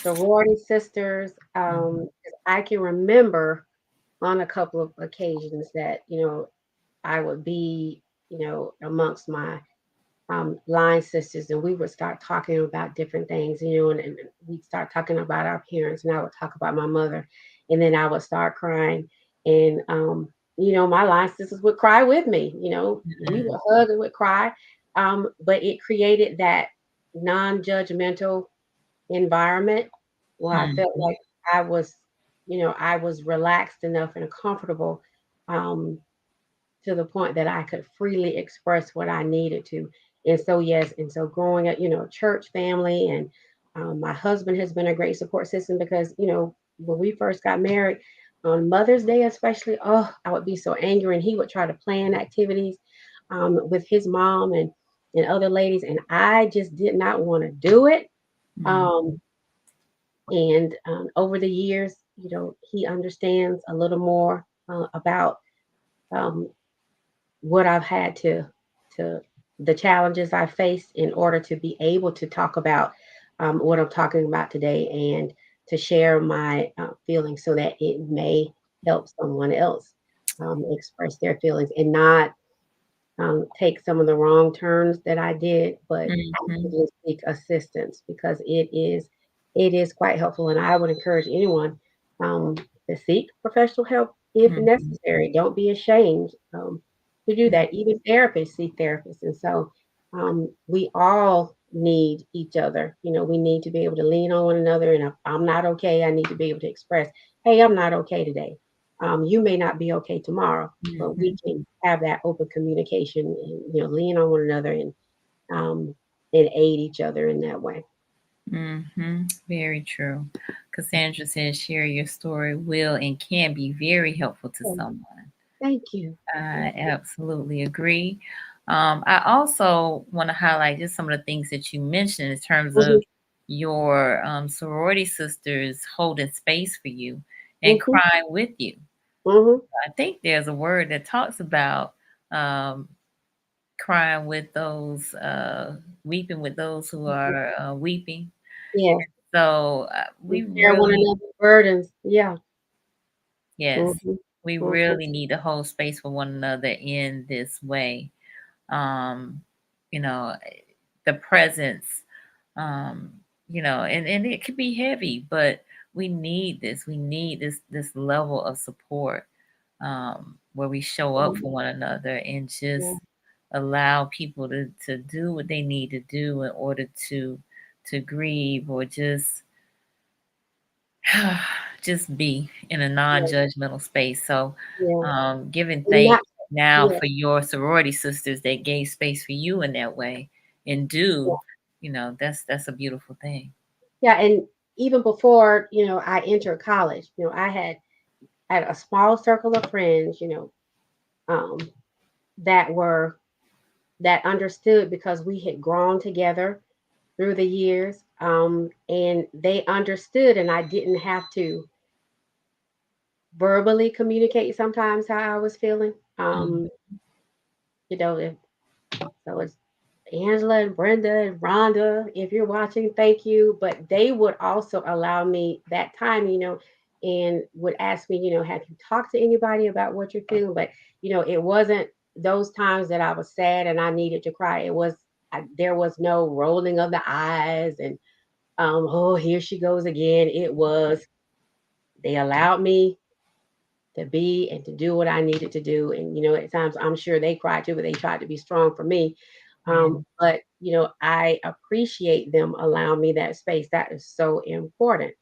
Speaker 3: sorority sisters. 'Cause I can remember on a couple of occasions that, I would be, amongst my line sisters, and we would start talking about different things, and we'd start talking about our parents, and I would talk about my mother, and then I would start crying, and my line sisters would cry with me. We would hug and would cry, but it created that non-judgmental environment where I felt
Speaker 2: Hmm.
Speaker 3: like I was relaxed enough and comfortable. Um, to the point that I could freely express what I needed to. And so, yes, and so growing up, church family, and my husband has been a great support system because, when we first got married, on Mother's Day, especially, oh, I would be so angry, and he would try to plan activities with his mom and other ladies, and I just did not want to do it.
Speaker 2: Hmm.
Speaker 3: Um, and over the years, he understands a little more about um, what I've had to the challenges I faced in order to be able to talk about what I'm talking about today and to share my feelings so that it may help someone else express their feelings and not take some of the wrong turns that I did, but
Speaker 2: Hmm.
Speaker 3: actively seek assistance because it is quite helpful, and I would encourage anyone um, to seek professional help if
Speaker 2: Hmm.
Speaker 3: necessary. Don't be ashamed to do that. Even therapists seek therapists, and so we all need each other. We need to be able to lean on one another. And if I'm not okay, I need to be able to express, "Hey, I'm not okay today." You may not be okay tomorrow, but we
Speaker 2: Hmm.
Speaker 3: can have that open communication and lean on one another um, and aid each other in that way.
Speaker 2: Hmm. Very true. Cassandra says, share your story will and can be very helpful to
Speaker 3: So,
Speaker 2: someone.
Speaker 3: Thank you.
Speaker 2: I absolutely agree. I also want to highlight just some of the things that you mentioned in terms
Speaker 3: Hmm.
Speaker 2: of your sorority sisters holding space for you and
Speaker 3: Hmm.
Speaker 2: crying with you.
Speaker 3: Hmm.
Speaker 2: I think there's a word that talks about um, crying with those, weeping with those who are weeping.
Speaker 3: Yes.
Speaker 2: So
Speaker 3: We
Speaker 2: we
Speaker 3: share one
Speaker 2: really,
Speaker 3: another's burdens. Yeah.
Speaker 2: yes,
Speaker 3: Hmm.
Speaker 2: we
Speaker 3: Hmm.
Speaker 2: really need to hold space for one another in this way. Um, you know, the presence, um, and it could be heavy, but we need this. We need this level of support, where we show up for one another and just
Speaker 3: Yeah.
Speaker 2: allow people to do what they need to do in order to grieve or just just be in a
Speaker 3: Yeah.
Speaker 2: non-judgmental space. So,
Speaker 3: Yeah.
Speaker 2: giving
Speaker 3: And
Speaker 2: thanks
Speaker 3: not,
Speaker 2: now
Speaker 3: yeah.
Speaker 2: for your sorority sisters that gave space for you in that way, and
Speaker 3: Yeah.
Speaker 2: that's a beautiful thing.
Speaker 3: Yeah. And even before, I entered college, I had a small circle of friends, um, that were that understood because we had grown together through the years, and they understood, and I didn't have to verbally communicate sometimes how I was feeling.
Speaker 2: Mm,
Speaker 3: If so, it's Angela and Brenda and Rhonda. If you're watching, thank you. But they would also allow me that time, and would ask me, have you talked to anybody about what you're feeling? But it wasn't those times that I was sad and I needed to cry. There was no rolling of the eyes and oh, here she goes again. It was they allowed me to be and to do what I needed to do. And at times I'm sure they cried too, but they tried to be strong for me.
Speaker 2: yeah,
Speaker 3: But I appreciate them allowing me that space. That is so important.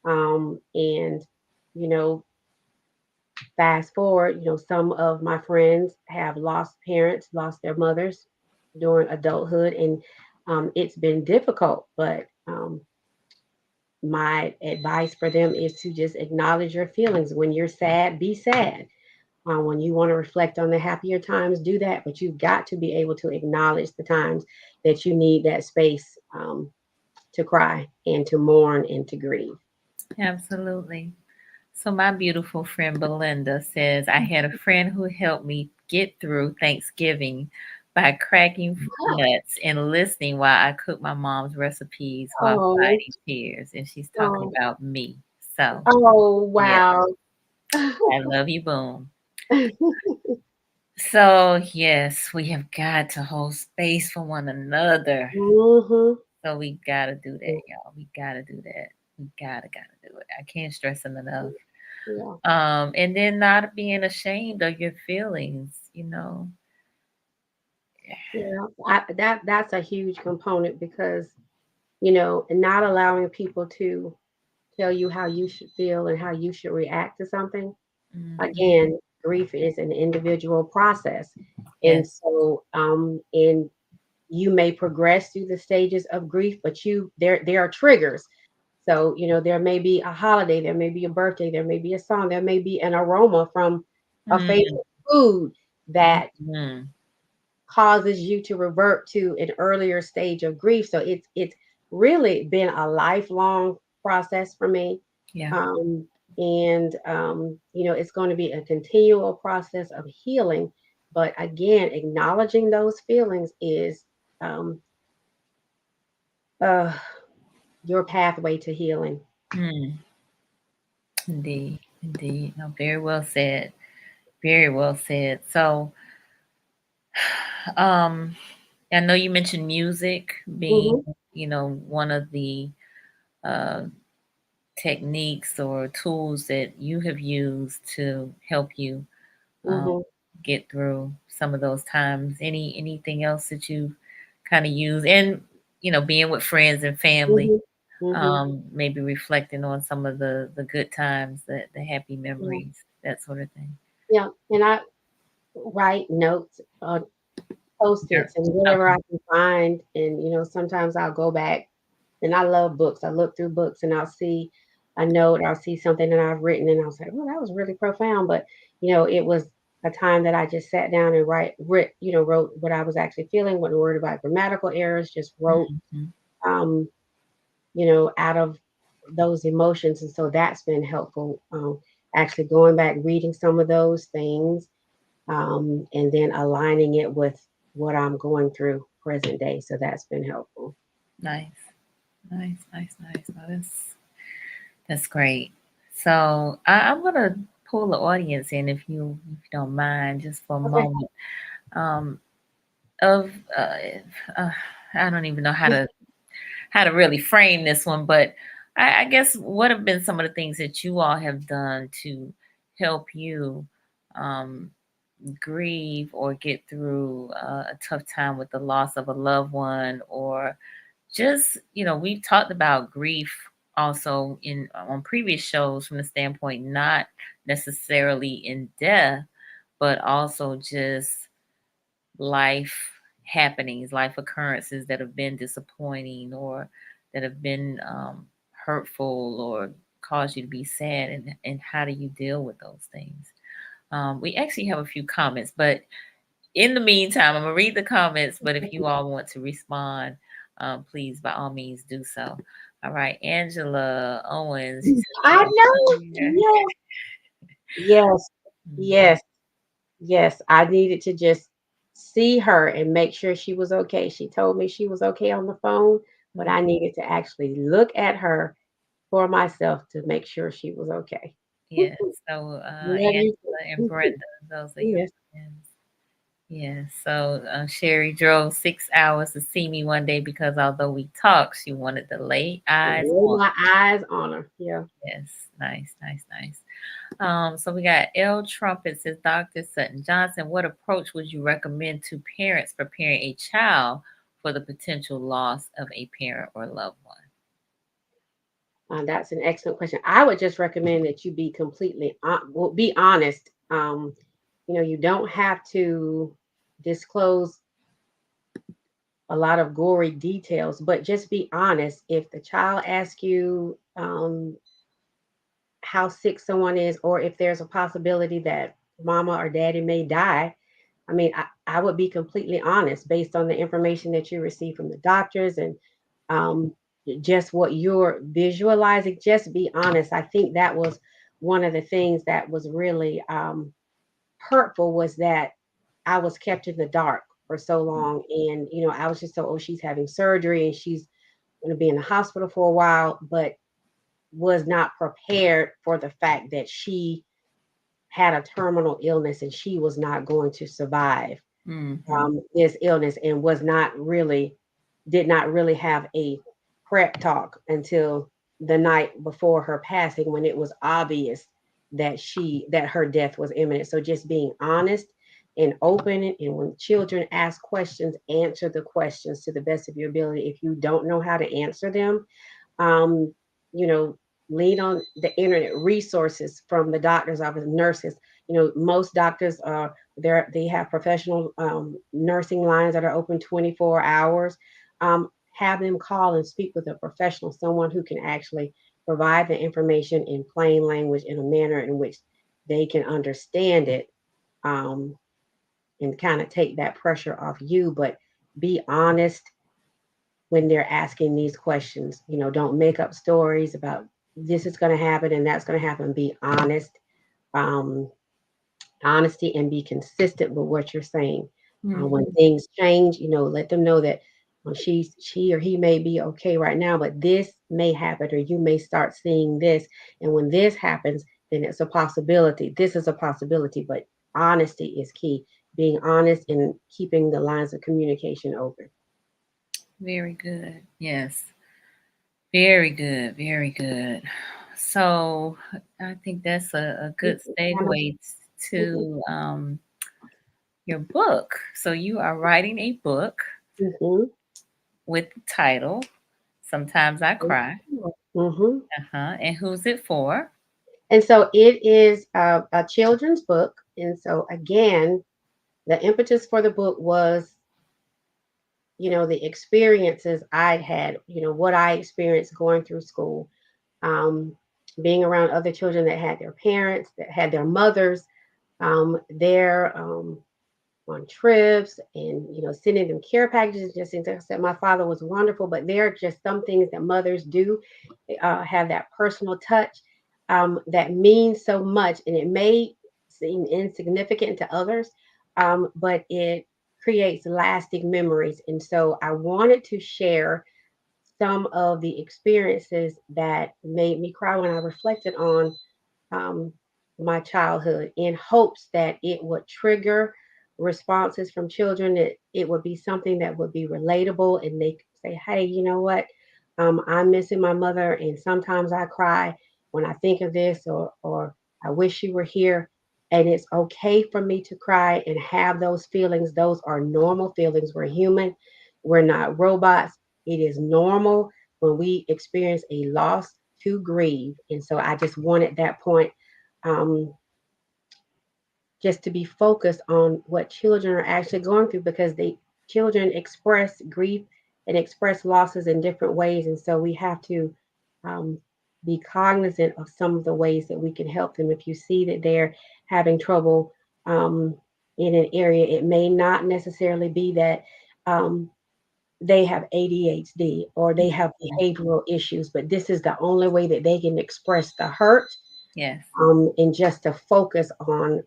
Speaker 3: And you know, fast forward, some of my friends have lost parents, lost their mothers during adulthood, and it's been difficult. But my advice for them is to just acknowledge your feelings. When you're sad, be sad. When you want to reflect on the happier times, do that. But you've got to be able to acknowledge the times that you need that space, to cry and to mourn and to grieve.
Speaker 2: absolutely. So my beautiful friend Belinda says, I had a friend who helped me get through Thanksgiving by cracking
Speaker 3: Oh,
Speaker 2: nuts and listening while I cooked my mom's recipes while
Speaker 3: oh,
Speaker 2: fighting tears. And she's talking
Speaker 3: oh,
Speaker 2: about me. So,
Speaker 3: oh,
Speaker 2: yeah,
Speaker 3: wow.
Speaker 2: I love you, boom. So, yes, we have got to hold space for one another.
Speaker 3: Hmm.
Speaker 2: So we gotta do that, y'all. We gotta do that. We gotta do it. I can't stress them enough.
Speaker 3: Yeah,
Speaker 2: And then not being ashamed of your feelings.
Speaker 3: yeah. That's a huge component because and not allowing people to tell you how you should feel and how you should react to something.
Speaker 2: Mhm.
Speaker 3: Again, grief is an individual process, and
Speaker 2: Yes.
Speaker 3: and you may progress through the stages of grief, but there are triggers. So there may be a holiday, there may be a birthday, there may be a song, there may be an aroma from a
Speaker 2: Mm,
Speaker 3: favorite food that
Speaker 2: mhm.
Speaker 3: causes you to revert to an earlier stage of grief. So it's really been a lifelong process for me.
Speaker 2: Yeah.
Speaker 3: Um, and it's going to be a continual process of healing. But again, acknowledging those feelings is um, uh, your pathway to healing.
Speaker 2: Mm, indeed. Indeed. No, very well said. Very well said. So, um, I know you mentioned music being,
Speaker 3: Hmm.
Speaker 2: one of the uh, techniques or tools that you have used to help you um,
Speaker 3: Hmm.
Speaker 2: get through some of those times. Anything else that you kind of use, and being with friends and family,
Speaker 3: Hmm. Hmm.
Speaker 2: maybe reflecting on some of the good times, the happy
Speaker 3: Yeah.
Speaker 2: memories, that sort of thing.
Speaker 3: Yeah. And I write notes on
Speaker 2: Sure.
Speaker 3: post-its and whatever
Speaker 2: Okay.
Speaker 3: I can find. And sometimes I'll go back. And I love books. I look through books and I'll see a note, or I'll see something that I've written, and I'll say, "Oh, that was really profound." But it was. a time that I just sat down and wrote what I was actually feeling, wasn't worried about grammatical errors, just wrote,
Speaker 2: Mhm.
Speaker 3: um, out of those emotions. And so that's been helpful. Actually going back, reading some of those things, and then aligning it with what I'm going through present day. So that's been helpful.
Speaker 2: Nice, nice, nice, nice. Oh, that's great. So I'm gonna pull the audience in if you don't mind, just for a
Speaker 3: Okay.
Speaker 2: moment. Um, of uh, I don't even know how to really frame this one, but I guess what have been some of the things that you all have done to help you um, grieve or get through a tough time with the loss of a loved one, or just we've talked about grief also in on previous shows from the standpoint not necessarily in death, but also just life happenings, life occurrences that have been disappointing or that have been hurtful or caused you to be sad, and how do you deal with those things? We actually have a few comments, but in the meantime, I'm gonna read the comments. But if you all want to respond, please by all means do so. All right, Angela Owens, she says,
Speaker 3: I
Speaker 2: "Love
Speaker 3: know.
Speaker 2: here."
Speaker 3: Yes. Yes.
Speaker 2: Mhm.
Speaker 3: Yes. Yes. I needed to just see her and make sure she was okay. She told me she was okay on the phone, but
Speaker 2: Mhm.
Speaker 3: I needed to actually look at her for myself to make sure she was okay.
Speaker 2: Yes. So
Speaker 3: Love you
Speaker 2: Angela and
Speaker 3: too.
Speaker 2: Brenda, those are your
Speaker 3: Yes.
Speaker 2: friends. Yeah, so Sherry drove 6 hours to see me one day because although we talked, she wanted to lay eyes
Speaker 3: Lay
Speaker 2: on.
Speaker 3: my eyes on her. Yeah.
Speaker 2: Yes, nice, nice, nice. So we got L Trumpet says, Dr. Sutton Johnson, what approach would you recommend to parents preparing a child for the potential loss of a parent or loved one?
Speaker 3: That's an excellent question. I would just recommend that you be be honest. You don't have to disclose a lot of gory details, but just be honest. If the child asks you how sick someone is, or if there's a possibility that mama or daddy may die, I mean, I would be completely honest based on the information that you receive from the doctors and um, just what you're visualizing. Just be honest. I think that was one of the things that was really hurtful, was that I was kept in the dark for so long. And, I was just told, oh, she's having surgery and she's going to be in the hospital for a while, but was not prepared for the fact that she had a terminal illness and she was not going to survive
Speaker 2: Mm-hmm.
Speaker 3: this illness, and did not really have a prep talk until the night before her passing, when it was obvious that her death was imminent. So just being honest and open, and when children ask questions, answer the questions to the best of your ability. If you don't know how to answer them, um, you know, lean on the internet resources from the doctor's office, nurses. Most doctors are there. They have professional nursing lines that are open 24 hours. Have them call and speak with a professional, someone who can actually provide the information in plain language in a manner in which they can understand it, um, and kind of take that pressure off you. But be honest when they're asking these questions. Don't make up stories about this is going to happen and that's going to happen. Be honest, um, honesty, and be consistent with what you're saying. When
Speaker 2: Mm-hmm.
Speaker 3: things change, let them know that she or he may be okay right now, but this may happen, or you may start seeing this. And when this happens, then it's a possibility. This is a possibility, but honesty is key. Being honest and keeping the lines of communication open.
Speaker 2: Very good. Yes. Very good. Very good. So I think that's a good segue to your book. So you are writing a book
Speaker 3: Mhm.
Speaker 2: with the title Sometimes I Cry.
Speaker 3: Mhm.
Speaker 2: Uh-huh. And who's it for?
Speaker 3: And so it is a children's book. And so again, the impetus for the book was, the experiences I'd had, what I experienced going through school, um, being around other children that had their parents, that had their mothers, They're on trips and sending them care packages. Just as I said, my father was wonderful, but there are just some things that mothers do have that personal touch that means so much, and it may seem insignificant to others, but it creates lasting memories. And so I wanted to share some of the experiences that made me cry when I reflected on um, my childhood, in hopes that it would trigger responses from children, that it would be something that would be relatable and they could say, hey, you know what? I'm missing my mother, and sometimes I cry when I think of this, or I wish you were here. And it's okay for me to cry and have those feelings. Those are normal feelings. We're human, we're not robots. It is normal when we experience a loss to grieve. And so I just wanted that point, um, just to be focused on what children are actually going through, because they children express grief and express losses in different ways. And so we have to um, be cognizant of some of the ways that we can help them. If you see that they're having trouble in an area, it may not necessarily be that they have ADHD or they have behavioral issues, but this is the only way that they can express the hurt,
Speaker 2: Yes.
Speaker 3: and just to focus on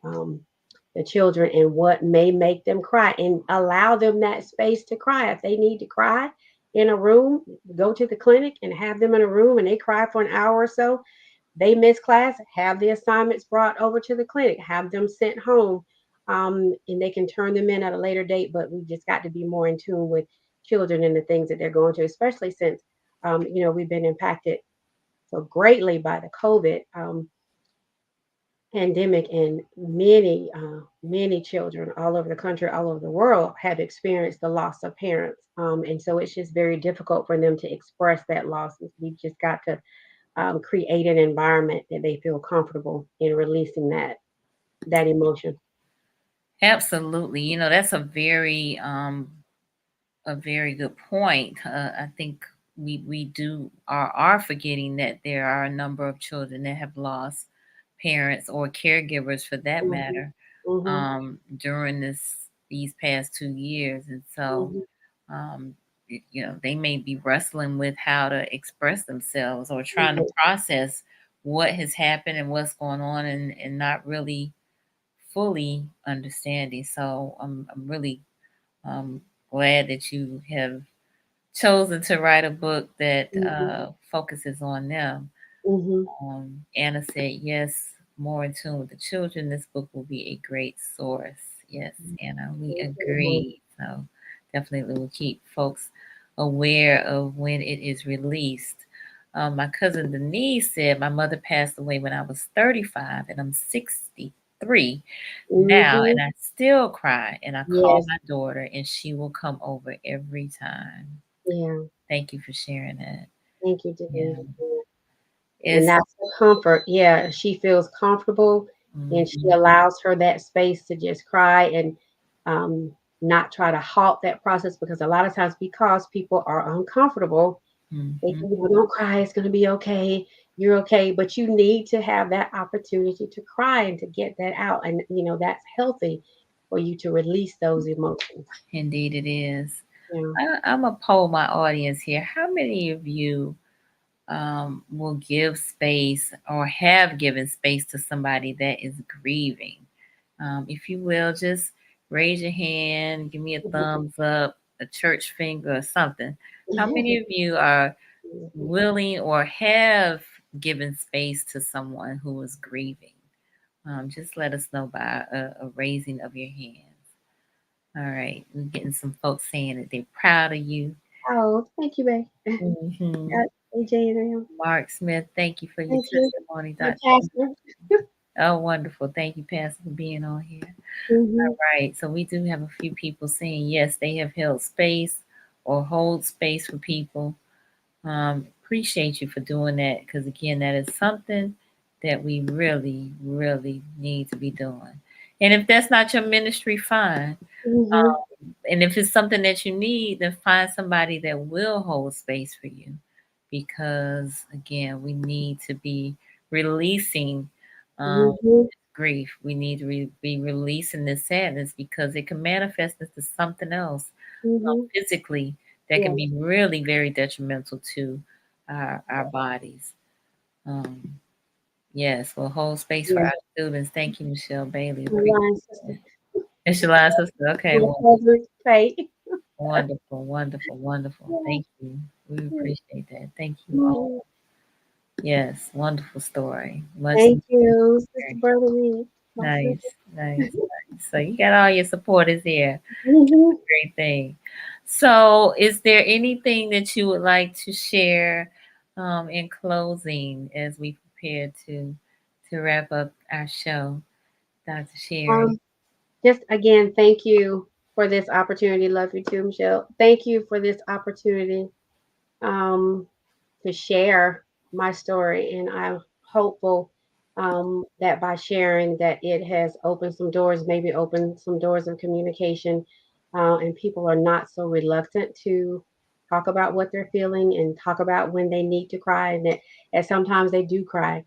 Speaker 3: the children and what may make them cry, and allow them that space to cry. If they need to cry in a room, go to the clinic and have them in a room and they cry for an hour or so. They miss class, have the assignments brought over to the clinic, have them sent home, and they can turn them in at a later date. But we just got to be more in tune with children and the things that they're going to, especially since, we've been impacted so greatly by the COVID pandemic, and many children all over the country, all over the world, have experienced the loss of parents, and so it's just very difficult for them to express that loss. We've just got to create an environment that they feel comfortable in releasing that emotion.
Speaker 2: Absolutely. That's a very good point. I think we do are forgetting that there are a number of children that have lost parents or caregivers, for that
Speaker 3: Hmm.
Speaker 2: matter,
Speaker 3: Hmm.
Speaker 2: during these past 2 years, and so
Speaker 3: Hmm.
Speaker 2: um, they may be wrestling with how to express themselves or trying to process what has happened and what's going on, and not really fully understanding. So I'm really um, glad that you have chosen to write a book that
Speaker 3: Hmm.
Speaker 2: focuses on them.
Speaker 3: Hmm.
Speaker 2: Anna said, yes, more in tune with the children. This book will be a great source. Yes, Anna, we
Speaker 3: Hmm.
Speaker 2: agree. So definitely will keep folks aware of when it is released. My cousin Denise said, my mother passed away when I was 35 and I'm 63 now,
Speaker 3: Hmm.
Speaker 2: and I still cry and I call
Speaker 3: Yes.
Speaker 2: my daughter and she will come over every time.
Speaker 3: Yeah.
Speaker 2: Thank you for sharing that.
Speaker 3: Thank you,
Speaker 2: Yeah.
Speaker 3: Denise. And
Speaker 2: It's
Speaker 3: that's the comfort. Yeah, she feels comfortable, and she
Speaker 2: mhm,
Speaker 3: allows her that space to just cry, and not try to halt that process, because a lot of times, because people are uncomfortable, they
Speaker 2: mhm.
Speaker 3: think, well, don't cry, it's going to be okay. You're okay. But you need to have that opportunity to cry and to get that out. And, that's healthy for you to release those emotions.
Speaker 2: Indeed, it is.
Speaker 3: Yeah.
Speaker 2: I'm gonna poll my audience here. How many of you will give space or have given space to somebody that is grieving? If you will, just raise your hand, give me a thumbs up, a church finger, or something. How many of you are willing or have given space to someone who is grieving? Just let us know by a raising of your hands. All right, we're getting some folks saying that they're proud of you.
Speaker 3: Oh, thank you, babe.
Speaker 2: Hmm.
Speaker 3: AJ and them.
Speaker 2: Mark Smith, thank you for your
Speaker 3: Thank you.
Speaker 2: testimony,
Speaker 3: My
Speaker 2: Dr.
Speaker 3: pastor.
Speaker 2: Oh, wonderful. Thank you, Pastor, for being on here.
Speaker 3: Hmm.
Speaker 2: All right, so we do have a few people saying yes, they have held space or hold space for people. Appreciate you for doing that, because again, that is something that we really, really need to be doing. And if that's not your ministry, fine.
Speaker 3: Hmm.
Speaker 2: And if it's something that you need, then find somebody that will hold space for you. Because again, we need to be releasing um,
Speaker 3: Hmm.
Speaker 2: grief. We need to be releasing this sadness because it can manifest into something else
Speaker 3: Mm-hmm.
Speaker 2: physically that can
Speaker 3: Yes.
Speaker 2: be really very detrimental to our bodies. Um, yes, we'll hold space for
Speaker 3: Yes.
Speaker 2: our students. Thank you, Michelle Bailey.
Speaker 3: My
Speaker 2: Appreciate
Speaker 3: line
Speaker 2: it.
Speaker 3: sister.
Speaker 2: It's your last sister. Okay,
Speaker 3: My
Speaker 2: well,
Speaker 3: cousin Faith.
Speaker 2: wonderful, wonderful, wonderful. Thank you. We appreciate that. Thank you all.
Speaker 3: Mhm.
Speaker 2: Yes, wonderful story. Much
Speaker 3: Thank
Speaker 2: needed.
Speaker 3: you, Sister Brother. My sister.
Speaker 2: Nice, nice, nice. So you got all your supporters here.
Speaker 3: Mm-hmm.
Speaker 2: Great thing. So, is there anything that you would like to share in closing as we prepare to wrap up our show, Dr. Sherry?
Speaker 3: Um, just again, thank you for this opportunity. Love you too, Michelle. Thank you for this opportunity. Um, to share my story, and I'm hopeful that by sharing that it has opened some doors, maybe opened some doors of communication, and people are not so reluctant to talk about what they're feeling and talk about when they need to cry, and that sometimes they do cry.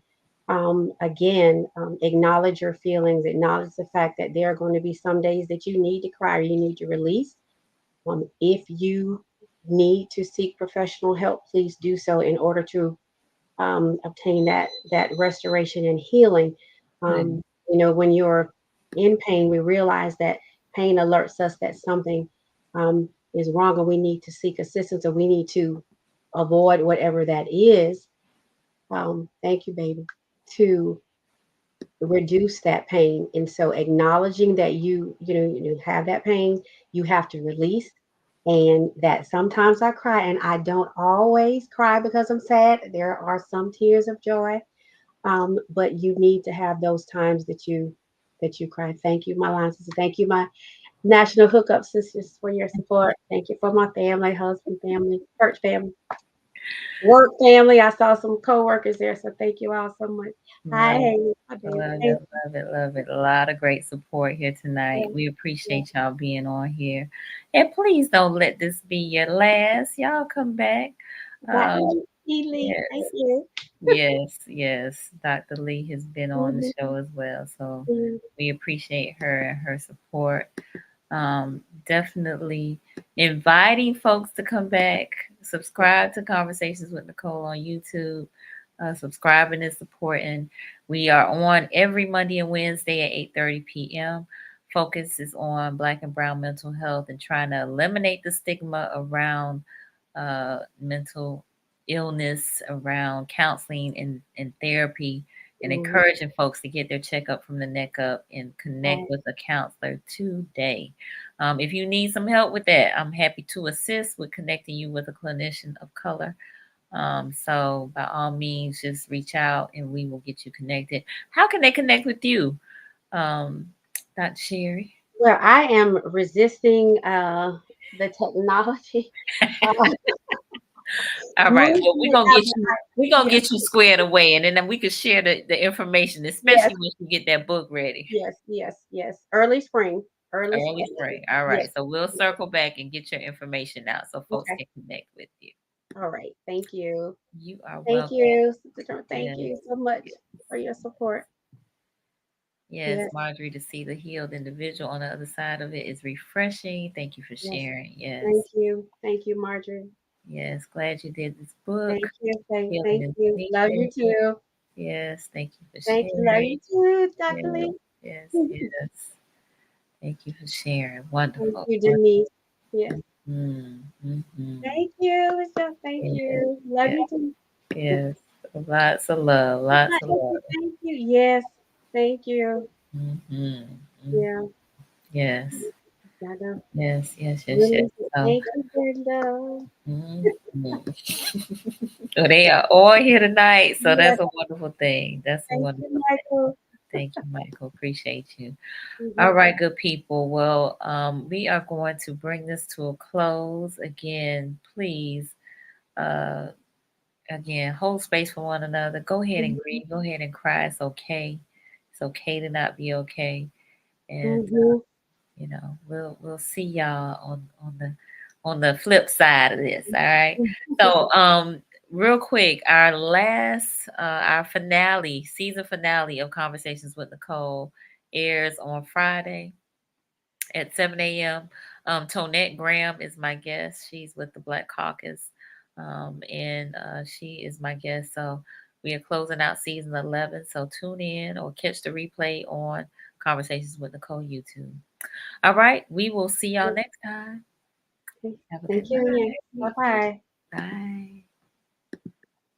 Speaker 3: Again, acknowledge your feelings, acknowledge the fact that there are going to be some days that you need to cry or you need to release. If you need to seek professional help, please do so in order to obtain that restoration and healing.
Speaker 2: Mm,
Speaker 3: When you're in pain, we realize that pain alerts us that something is wrong, and we need to seek assistance, or we need to avoid whatever that is. Thank you, baby. To reduce that pain, and so acknowledging that you have that pain, you have to release, and that sometimes I cry, and I don't always cry because I'm sad. There are some tears of joy, but you need to have those times that you cry. Thank you, my line sister. Thank you, my national hookup sisters, for your support. Thank you for my family, husband, family, church family, work family. I saw some coworkers there, so thank you all so much. Hi,
Speaker 2: love
Speaker 3: hey, my
Speaker 2: it,
Speaker 3: baby.
Speaker 2: love
Speaker 3: Thank
Speaker 2: it, love it, love it. A lot of great support here tonight.
Speaker 3: you.
Speaker 2: We
Speaker 3: Yeah,
Speaker 2: appreciate y'all being on here. And please don't let this be your last. Y'all come back.
Speaker 3: Dr.
Speaker 2: Um,
Speaker 3: Lee,
Speaker 2: yes.
Speaker 3: thank you.
Speaker 2: Yes, yes. Dr. Lee has been on the
Speaker 3: Mhm,
Speaker 2: show as well. So
Speaker 3: mhm,
Speaker 2: we appreciate her and her support. Definitely inviting folks to come back, subscribe to Conversations with Nicole on YouTube. Subscribing is important. We are on every Monday and Wednesday at 8:30 p.m. Focus is on Black and Brown mental health and trying to eliminate the stigma around mental illness, around counseling and therapy, and
Speaker 3: mhm.
Speaker 2: encouraging folks to get their checkup from the neck up and
Speaker 3: Right.
Speaker 2: connect with a counselor today. If you need some help with that, I'm happy to assist with connecting you with a clinician of color. So by all means, just reach out and we will get you connected. How can they connect with you, Dr. Sherry?
Speaker 3: Well, I am resisting the technology. Uh,
Speaker 2: All right. Well, we're
Speaker 3: usually,
Speaker 2: gonna get you. We're gonna
Speaker 3: yes,
Speaker 2: get you squared away, and then we can share the information,
Speaker 3: yes,
Speaker 2: especially once you get that book ready.
Speaker 3: yes, yes, yes. Early spring, early
Speaker 2: Early
Speaker 3: spring.
Speaker 2: spring. All
Speaker 3: Yes.
Speaker 2: right. So we'll circle back and get your information out so folks
Speaker 3: Okay.
Speaker 2: can connect with you.
Speaker 3: All right. Thank you.
Speaker 2: You are
Speaker 3: Thank
Speaker 2: welcome.
Speaker 3: you. Sister Turner, thank
Speaker 2: Yes.
Speaker 3: you so much
Speaker 2: Yes.
Speaker 3: for your support.
Speaker 2: Yes,
Speaker 3: Yes,
Speaker 2: Marjorie, to see the healed individual on the other side of it is refreshing. Thank you for
Speaker 3: yes.
Speaker 2: sharing.
Speaker 3: Thank
Speaker 2: Yes.
Speaker 3: you. Thank you, Marjorie.
Speaker 2: Yes. Glad you did this
Speaker 3: Thank
Speaker 2: book.
Speaker 3: you.
Speaker 2: Healing
Speaker 3: Thank
Speaker 2: is
Speaker 3: you. Love you
Speaker 2: sacred.
Speaker 3: too.
Speaker 2: Yes. Thank you for
Speaker 3: Thank you. Love
Speaker 2: sharing.
Speaker 3: you too, Dr.
Speaker 2: Yes.
Speaker 3: Lee.
Speaker 2: Yes. Yes. Thank you for sharing.
Speaker 3: Thank
Speaker 2: Wonderful.
Speaker 3: you,
Speaker 2: Wonderful.
Speaker 3: Denise. Yes.
Speaker 2: Mm-hmm.
Speaker 3: Thank you, Michelle. Thank
Speaker 2: Yes.
Speaker 3: you. Love
Speaker 2: Yes.
Speaker 3: you too.
Speaker 2: Yes. Lots of love. Lots of love.
Speaker 3: Thank you. Yes. Thank you.
Speaker 2: Mm-hmm.
Speaker 3: Yeah.
Speaker 2: Yes.
Speaker 3: Gotta
Speaker 2: Yes. Yes. Yes. Yes.
Speaker 3: really say
Speaker 2: So,
Speaker 3: thank you, Brenda.
Speaker 2: mhm. So they are all here tonight. So
Speaker 3: Yes.
Speaker 2: that's a wonderful thing. That's a
Speaker 3: Thank
Speaker 2: wonderful
Speaker 3: you,
Speaker 2: thing.
Speaker 3: Michael.
Speaker 2: Thank you, Michael. Appreciate you. All
Speaker 3: Mhm.
Speaker 2: right, good people. Well, we are going to bring this to a close. Again, please, uh, again, hold space for one another. Go ahead and
Speaker 3: Mhm.
Speaker 2: grieve. Go ahead and cry. It's okay. It's okay to not be okay. And
Speaker 3: Mhm.
Speaker 2: we'll see y'all on the flip side of this. All right. So real quick, our finale, season finale of Conversations with Nicole airs on Friday at 7 a.m. Tonette Graham is my guest. She's with the Black Caucus, and she is my guest. So we are closing out season 11. So tune in or catch the replay on Conversations with Nicole YouTube. All right, we will see y'all next time. Have a good
Speaker 3: Thank you.
Speaker 2: night.
Speaker 3: Bye bye.
Speaker 2: Bye.